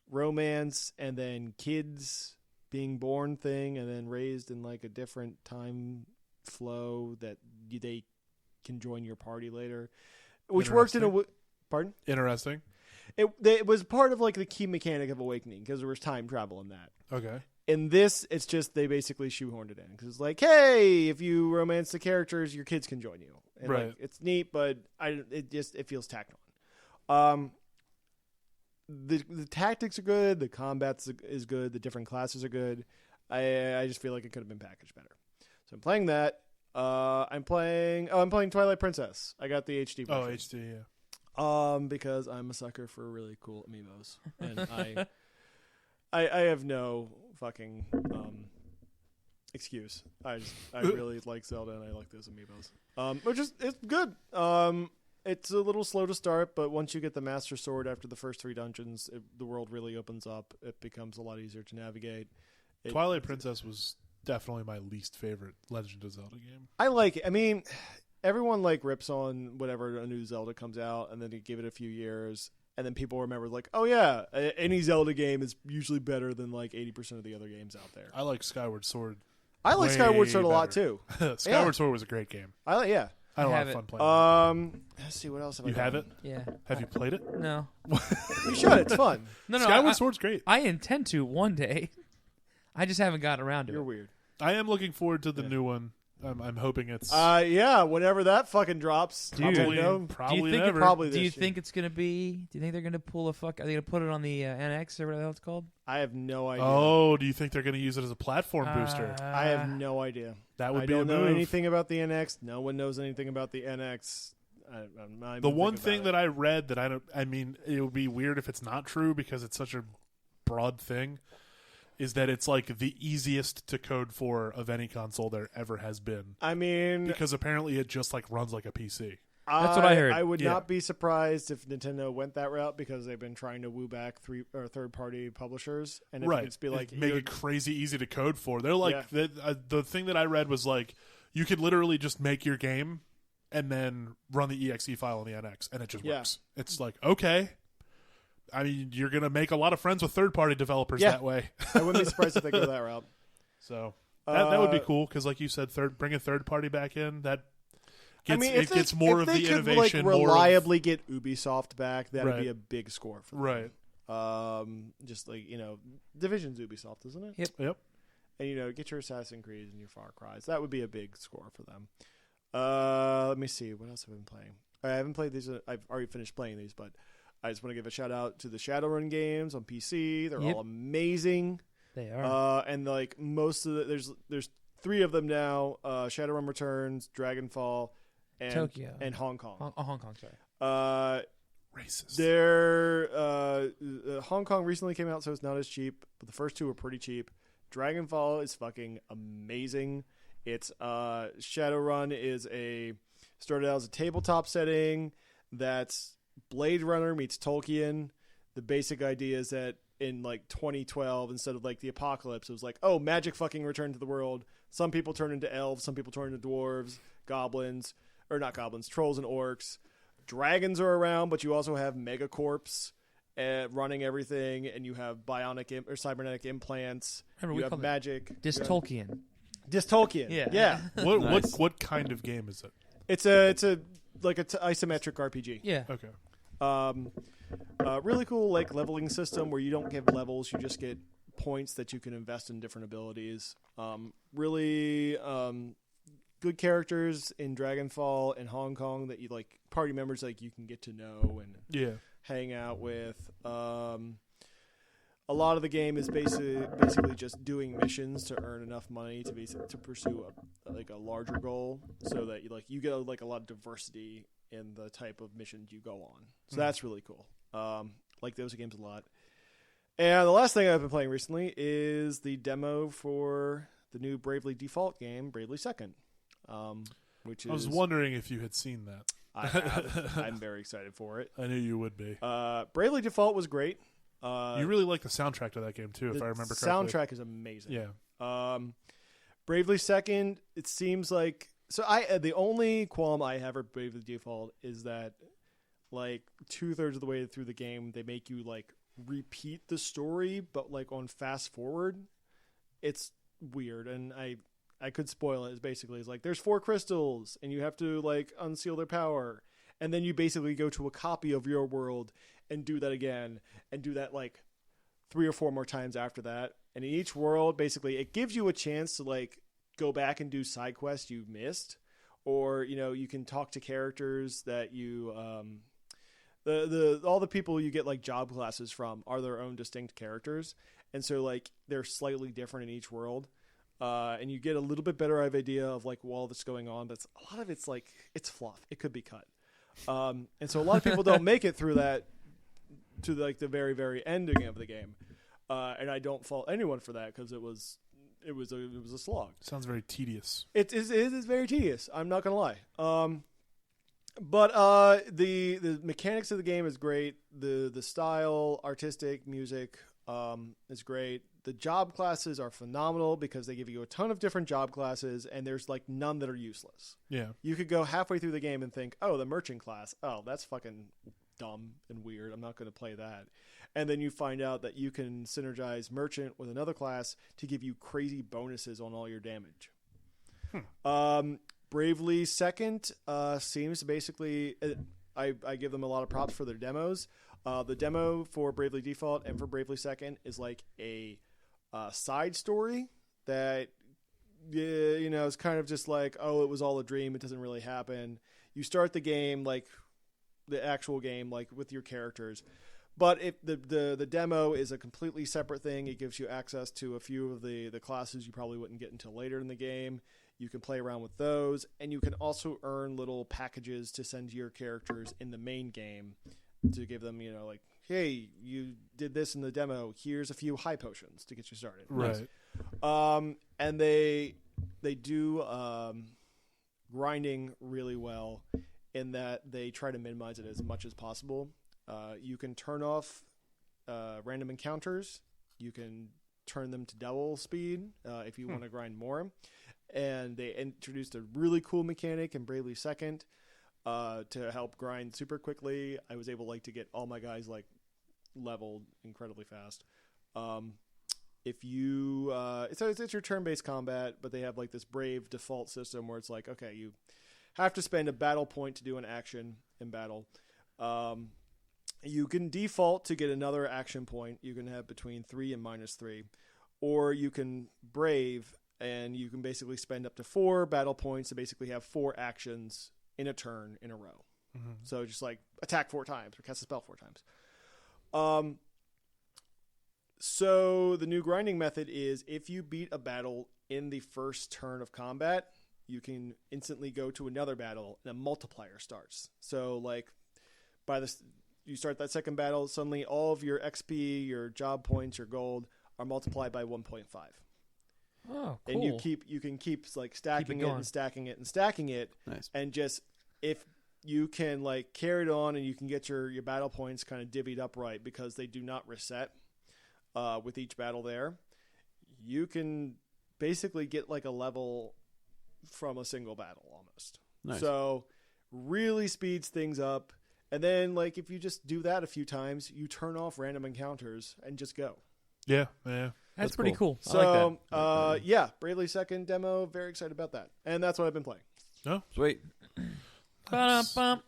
romance and then kids being born thing and then raised in like a different time flow that they can join your party later, which worked in a pardon. Interesting. It was part of like the key mechanic of Awakening because there was time travel in that. Okay. In this, it's just they basically shoehorned it in because it's like, hey, if you romance the characters, your kids can join you. And right. Like, it's neat, but it feels tacked on. The tactics are good. The combat is good. The different classes are good. I just feel like it could have been packaged better. So I'm playing that. I'm playing Twilight Princess. I got the HD version. Oh, HD, yeah. Because I'm a sucker for really cool amiibos, and I have no fucking excuse. I really like Zelda, and I like those amiibos. Which is it's good. It's a little slow to start, but once you get the Master Sword after the first 3 dungeons, the world really opens up. It becomes a lot easier to navigate. Twilight Princess was definitely my least favorite Legend of Zelda game. I like it. I mean, everyone like rips on whatever a new Zelda comes out, and then they give it a few years, And then people remember, like, oh yeah, any Zelda game is usually better than like 80% of the other games out there. I like Skyward Sword. I like way Skyward Sword a lot better. too. Skyward Sword was a great game. I had I had a lot have of it. fun playing it. Let's see what else have You I have done? it? Yeah. Have you played it? No. You should. It's fun. No. Skyward Sword's great. I intend to one day. I just haven't gotten around to You're it. weird. I am looking forward to the new one. I'm hoping it's Yeah, whenever that fucking drops, Dude. Nintendo, probably do you think never. probably Do this you year. think it's gonna be? Do you think they're gonna pull a fuck? Are they gonna put it on the NX or whatever the hell it's called? I have no idea. Oh, do you think they're going to use it as a platform booster? I have no idea. That would I be a don't know move. anything about the NX. No one knows anything about the NX. I'm not even The one thinking thing about that I read that I mean, it would be weird if it's not true because it's such a broad thing, is that it's like the easiest to code for of any console there ever has been. I mean, Because apparently it just like runs like a PC. That's what I heard. I would Yeah. not be surprised if Nintendo went that route because they've been trying to woo back third-party publishers, and if Right. it could be like make here- it crazy easy to code for. They're like Yeah. the thing that I read was like you could literally just make your game and then run the exe file on the NX and it just Yeah. works. It's like, okay. I mean, you're going to make a lot of friends with third-party developers Yeah. that way. I wouldn't be surprised if they go that route. So that would be Uh, cool because, like you said, bring a third party back in. That I gets mean, it if gets they, more if of they the could, innovation. like, more of, reliably get Ubisoft back, that'd Right. be a big score for them. right. Just like, Division's Ubisoft, isn't it? Yep. And get your Assassin's Creed and your Far Cry's. That would be a big score for them. Let me see. What else have I been playing? I haven't played these. I've already finished playing these, but I just want to give a shout out to the Shadowrun games on PC. They're Yep. all amazing. They are. And like most of there's 3 of them now. Shadowrun Returns, Dragonfall, and Tokyo. and Hong Kong. Hong Kong. Sorry. Racist. Hong Kong recently came out, so it's not as cheap. But the first 2 were pretty cheap. Dragonfall is fucking amazing. It's Shadowrun started out as a tabletop setting that's Blade Runner meets Tolkien. The basic idea is that in like 2012, instead of like the apocalypse, it was like, oh, magic fucking returned to the world. Some people turn into elves, some people turn into dwarves, goblins, or not goblins, trolls and orcs. Dragons are around, but you also have megacorps running everything, and you have bionic or cybernetic implants. Remember, You we have called magic. Dystolkien. Dystolkien. Yeah. What kind of game is it? It's a isometric RPG. Yeah. Okay. Really cool like leveling system where you don't get levels, you just get points that you can invest in different abilities. Really good characters in Dragonfall and Hong Kong that you like, party members like you can get to know and Yeah. hang out with. A lot of the game is basically just doing missions to earn enough money to pursue a larger goal, so that you get like a lot of diversity in the type of missions you go on. So that's really cool. Like those games a lot. And the last thing I've been playing recently is the demo for the new Bravely Default game, Bravely Second. Which is I was wondering if you had seen that. I have. I'm very excited for it. I knew you would be. Bravely Default was great. You really like the soundtrack to that game too, if I remember correctly. Soundtrack is amazing. Yeah. Bravely Second, it seems like the only qualm I have with Bravely Default is that like 2/3 of the way through the game they make you like repeat the story, but like on fast forward. It's weird, and I could spoil it. It's like there's 4 crystals and you have to like unseal their power, and then you basically go to a copy of your world and do that again, and do that like 3 or 4 more times after that. And in each world, basically, it gives you a chance to like go back and do side quests you missed, or you can talk to characters that you all the people you get like job classes from are their own distinct characters, and so like they're slightly different in each world. And you get a little bit better of idea of like all that's going on, but a lot of it's like it's fluff. It could be cut, and so a lot of people don't make it through that to like the very, very ending of the game, and I don't fault anyone for that because it was a slog. Sounds very tedious. It is very tedious. I'm not gonna lie. But the mechanics of the game is great. The style, artistic, music is great. The job classes are phenomenal because they give you a ton of different job classes, and there's like none that are useless. Yeah. You could go halfway through the game and think, oh, the merchant class, oh, that's fucking dumb and weird. I'm not going to play that. And then you find out that you can synergize Merchant with another class to give you crazy bonuses on all your damage. Bravely Second seems to basically... I give them a lot of props for their demos. The demo for Bravely Default and for Bravely Second is like a side story that, is kind of just like, oh, it was all a dream. It doesn't really happen. You start the game, like the actual game, like with your characters. But the demo is a completely separate thing. It gives you access to a few of the classes you probably wouldn't get until later in the game. You can play around with those, and you can also earn little packages to send to your characters in the main game to give them, like, hey, you did this in the demo. Here's a few high potions to get you started. Right. And they do grinding really well in that they try to minimize it as much as possible. You can turn off random encounters. You can turn them to double speed if you want to grind more. And they introduced a really cool mechanic in Bravely Second to help grind super quickly. I was able to get all my guys leveled incredibly fast. If you it's your turn-based combat, but they have this Brave default system where it's okay, you have to spend a battle point to do an action in battle. You can default to get another action point. You can have between 3 and -3, or you can Brave, and you can basically spend up to 4 battle points to basically have 4 actions in a turn in a row. Mm-hmm. So just attack 4 times or cast a spell 4 times. So the new grinding method is if you beat a battle in the first turn of combat, you can instantly go to another battle and a multiplier starts. So you start that second battle, suddenly all of your XP, your job points, your gold are multiplied by 1.5. Oh, cool. And you can keep stacking it and stacking it and stacking it. Nice. And just if you can carry it on and you can get your battle points kind of divvied up right because they do not reset with each battle there, you can basically get a level from a single battle almost. Nice. So really speeds things up. And then if you just do that a few times, you turn off random encounters and just go. Yeah. That's pretty cool. So, I like that. Bravely Second demo, very excited about that. And that's what I've been playing. Oh, Sweet. Ba-dum-bum.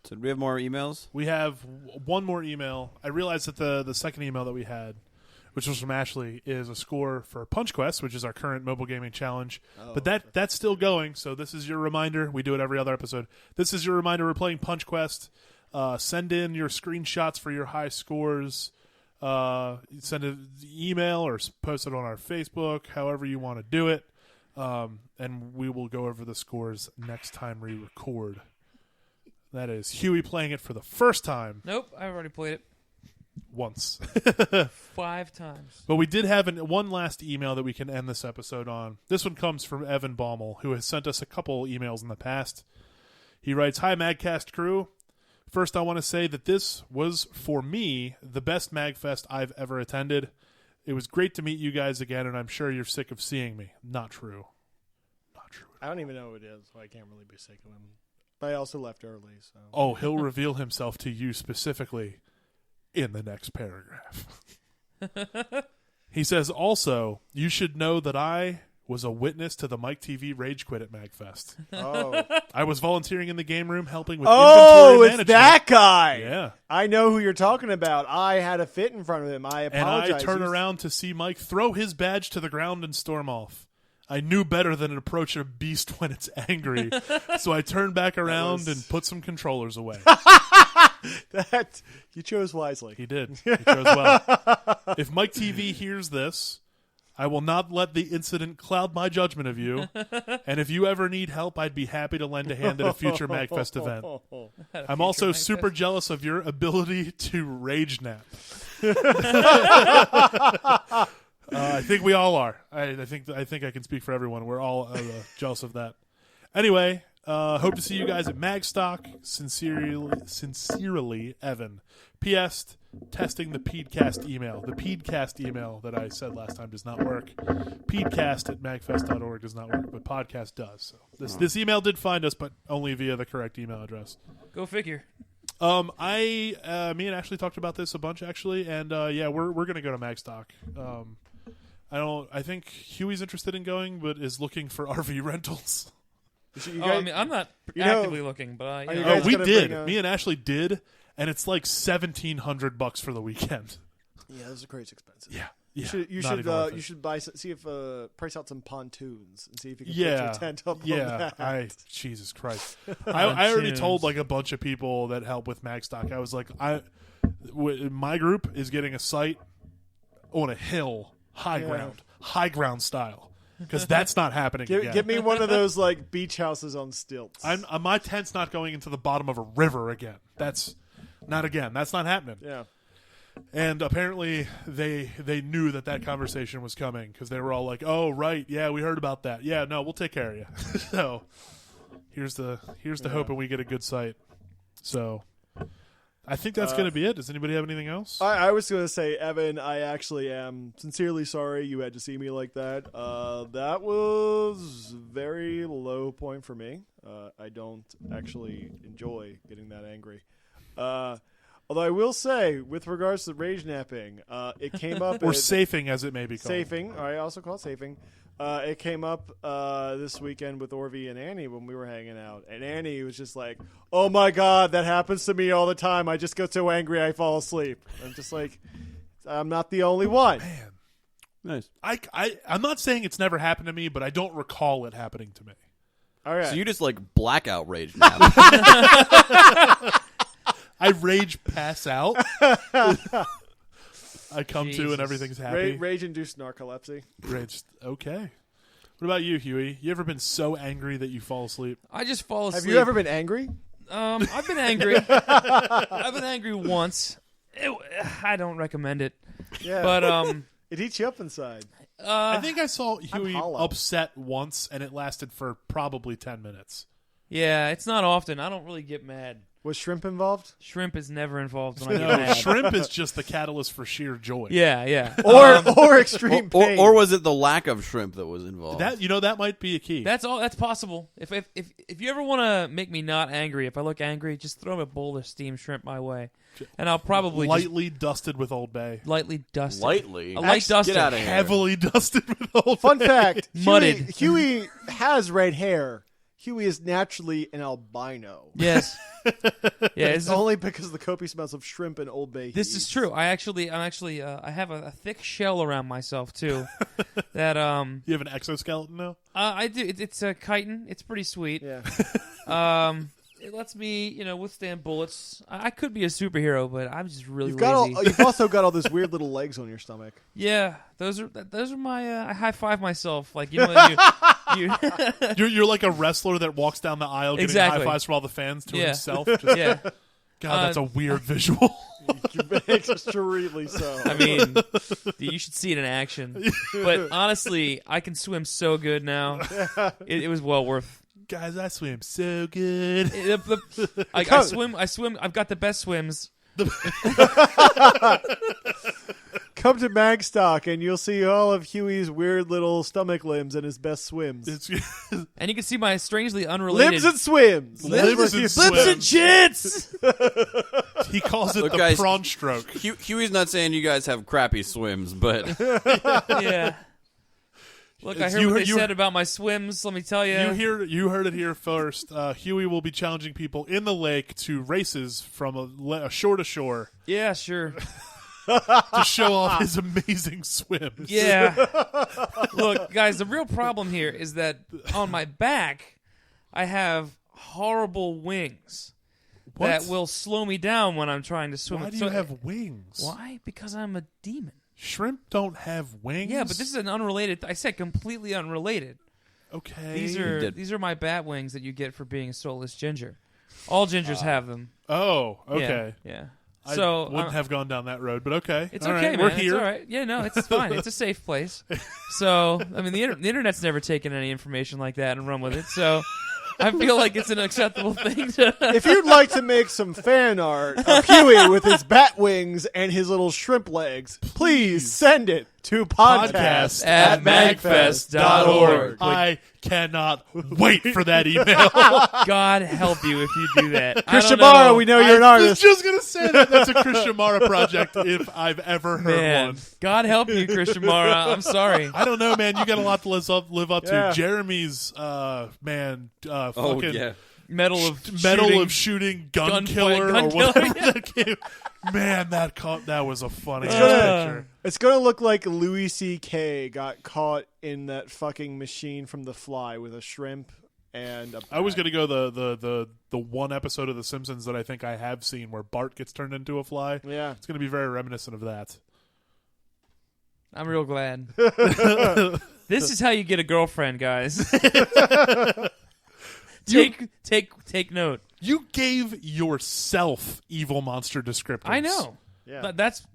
So do we have more emails? we have one more email. I realized that the second email that we had, which was from Ashley, is a score for Punch Quest, which is our current mobile gaming challenge. But that's still going, so this is your reminder. We do it every other episode. This is your reminder. We're playing Punch Quest. Send in your screenshots for your high scores. Send an email or post it on our Facebook, however you want to do it. And we will go over the scores next time we record. That is Huey playing it for the first time. Nope, I've already played it Once. 5 times. But we did have one last email that we can end this episode on. This one comes from Evan Baumel, who has sent us a couple emails in the past. He writes, "Hi, MAGCast crew. First, I want to say that this was, for me, the best MAGFest I've ever attended. It was great to meet you guys again, and I'm sure you're sick of seeing me." Not true. Not true. I don't even know who it is, so I can't really be sick of him. But I also left early, so. Oh, he'll reveal himself to you specifically in the next paragraph. He says, "Also, you should know that I was a witness to the Mike TV rage quit at MAGFest. Oh, I was volunteering in the game room helping with inventory management." It's that guy. Yeah. I know who you're talking about. I had a fit in front of him. I apologize. And I turn around to see Mike throw his badge to the ground and storm off. I knew better than to approach a beast when it's angry, so I turned back around and put some controllers away. That you chose wisely. He did. He chose well. If Mike TV hears this, I will not let the incident cloud my judgment of you. And if you ever need help, I'd be happy to lend a hand at a future MAGFest event. I'm also super jealous of your ability to rage nap. I think we all are. I think I can speak for everyone. We're all jealous of that. Anyway, hope to see you guys at Magstock. Sincerely, Evan. P.S. Testing the Pedcast email. The Pedcast email that I said last time does not work. Pedcast@magfest.org does not work, but podcast does. So this email did find us, but only via the correct email address. Go figure. Me and Ashley talked about this a bunch actually, and yeah, we're gonna go to MAGCast. I think Huey's interested in going, but is looking for RV rentals. I'm not actively looking, but we did. Me and Ashley did, and it's like $1,700 for the weekend. Yeah, those are crazy expensive. Yeah. You should see if price out some pontoons and see if you can put your tent up on that. Jesus Christ. I already told like a bunch of people that help with MAGCast. I was like, my group is getting a site on a hill, high ground style, because that's not happening again. Get me one of those like beach houses on stilts. My tent's not going into the bottom of a river again. That's not happening. Yeah. And apparently they knew that conversation was coming, because they were all like, "Oh, right, yeah, we heard about that. Yeah, no, we'll take care of you." So here's the hope, and we get a good site. So I think that's going to be it. Does anybody have anything else? I was going to say, Evan, I actually am sincerely sorry you had to see me like that. That was a very low point for me. I don't actually enjoy getting that angry. Although I will say, with regards to rage napping, it came up... or safing, as it may be called. Safing. I also call it safing. It came up this weekend with Orvie and Annie when we were hanging out. And Annie was just like, "Oh my God, that happens to me all the time. I just get so angry I fall asleep." I'm just like, I'm not the only one. Man. Nice. I'm not saying it's never happened to me, but I don't recall it happening to me. All right. So you just like blackout rage now. I rage pass out. I come to and everything's happy. Rage-induced narcolepsy. Rage. Okay. What about you, Huey? You ever been so angry that you fall asleep? I just fall asleep. Have you ever been angry? I've been angry. I've been angry once. I don't recommend it. Yeah. But it eats you up inside. I think I saw Huey hollow. upset once, and it lasted for probably 10 minutes. Yeah, it's not often. I don't really get mad. Was shrimp involved? Shrimp is never involved when I get No, mad. shrimp is just the catalyst for sheer joy. Yeah. Or extreme pain. Or was it the lack of shrimp that was involved? That might be a key. That's all. That's possible. If you ever want to make me not angry, if I look angry, just throw a bowl of steamed shrimp my way, and I'll probably lightly dusted with Old Bay. Lightly dusted. Lightly? A light dusted. Get out of here. Heavily dusted with Old Fun Bay. fact: Mudded. Huey has red hair. Huey is naturally an albino. Yes. Yeah. It's only because of the copious amounts of shrimp and Old Bay. This is true. I have a thick shell around myself too. That You have an exoskeleton now? I do. It's a chitin. It's pretty sweet. Yeah. It lets me, withstand bullets. I could be a superhero, but I'm just really You've lazy. you've also got all those weird little legs on your stomach. Yeah, those are my. I high five myself, like you. You're like a wrestler that walks down the aisle getting Exactly. high fives from all the fans to Yeah. himself. Just, Yeah. God, that's a weird visual. Extremely so. I mean, you should see it in action. But honestly, I can swim so good now. It was well worth. Guys, I swim so good. I swim. I've got the best swims. Come to Magstock and you'll see all of Huey's weird little stomach limbs and his best swims. And you can see my strangely unrelated Limbs and swims. Limbs and Lips and chits. He calls it Look, the guys, prawn stroke. Huey's not saying you guys have crappy swims, but Yeah. Look, I heard what they said about my swims. Let me tell you. You heard it here first. Huey will be challenging people in the lake to races from a shore to shore Yeah, sure. to show off his amazing swims. Yeah. Look, guys, the real problem here is that on my back, I have horrible wings that will slow me down when I'm trying to swim. Why do you have wings? Why? Because I'm a demon. Shrimp don't have wings. Yeah, but this is an unrelated. I said completely unrelated. Okay. These are my bat wings that you get for being a soulless ginger. All gingers have them. Oh, okay. Yeah. I So wouldn't have gone down that road, but okay. It's All okay, right, man. We're here. It's all right. Yeah, no, it's fine. It's a safe place. So, I mean, the internet's never taken any information like that and run with it. So, I feel like it's an acceptable thing to. If you'd like to make some fan art of Huey with his bat wings and his little shrimp legs, please send it to podcast@magfest.org. I cannot wait for that email. God help you if you do that. Chris I don't Shamara, know. we know you're an I was artist. just going to say that's a Chris Shamara project if I've ever heard Man, one. God help you, Chris Shamara. I'm sorry. I don't know, man. You got a lot to live up to. Yeah. Jeremy's, fucking Medal of shooting gun Gun killer gun or killer, whatever yeah. that game. Man, that was a funny gonna- picture. It's going to look like Louis C.K. got caught in that fucking machine from The Fly with a shrimp and a I was going to go the one episode of The Simpsons that I think I have seen where Bart gets turned into a fly. Yeah. It's going to be very reminiscent of that. I'm real glad. This is how you get a girlfriend, guys. Take note. You gave yourself evil monster descriptors. I know. Yeah. But that's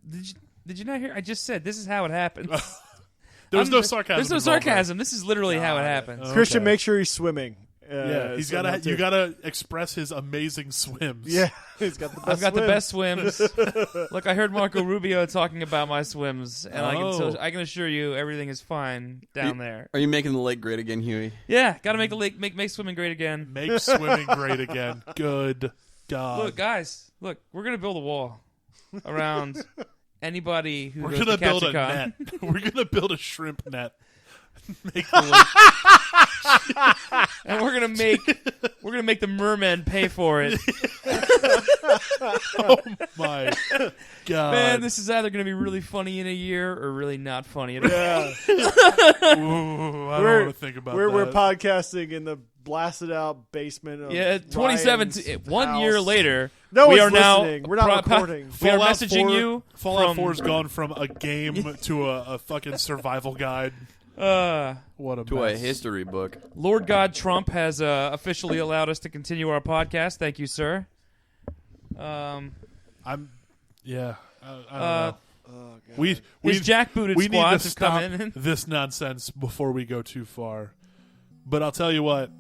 did you not hear? I just said this is how it happens. There was no sarcasm. There's no involved, right? sarcasm. This is literally how it happens. Christian, Okay. make sure he's swimming. Yeah, he's so got to. that's You it. got to express his amazing swims. Yeah, he's got the best I've got the swim. best swims. Look, I heard Marco Rubio talking about my swims, and I can assure you everything is fine down there. Are you making the lake great again, Huey? Yeah, got to make the lake make swimming great again. Make swimming great again. Good God. Look, guys, we're gonna build a wall around anybody who We're goes gonna to build a Catch-a-Con. net. We're gonna build a shrimp net. Make the lake. And we're gonna make the mermen pay for it. Oh my God, Man, this is either gonna be really funny in a year or really not funny at all. Yeah, Ooh, I don't want to think about we're that. podcasting in the blasted out basement of Yeah, 2017. Ryan's 1 year house. later, No we one's are now. listening. We're not recording. We are Fallout messaging 4 you. Fallout from, 4's gone from a game to a fucking survival guide. What a To mess. a history book. Lord God Trump has officially allowed us to continue our podcast. Thank you, sir. Yeah. I don't know. We His jackbooted we need to squads have stop come in. this nonsense before we go too far. But I'll tell you what.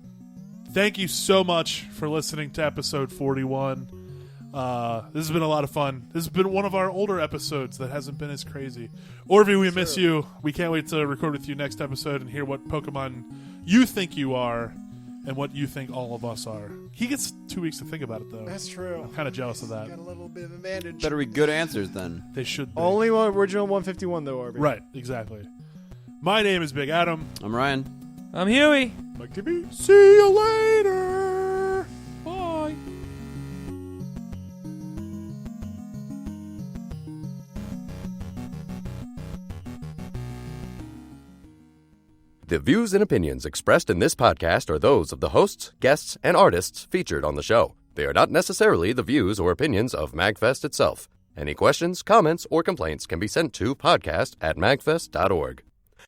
Thank you so much for listening to episode 41. This has been a lot of fun. This has been one of our older episodes that hasn't been as crazy. Orvie, we miss you. We can't wait to record with you next episode and hear what Pokemon you think you are and what you think all of us are. He gets 2 weeks to think about it, though. That's true. I'm kind of jealous of that. Got a little bit of advantage. Better be good answers then. They should be. Only one original 151 though, Arby. Right, exactly. My name is Big Adam. I'm Ryan. I'm Huey. Mike TB. See you later. Bye. The views and opinions expressed in this podcast are those of the hosts, guests, and artists featured on the show. They are not necessarily the views or opinions of MAGFest itself. Any questions, comments, or complaints can be sent to podcast@magfest.org.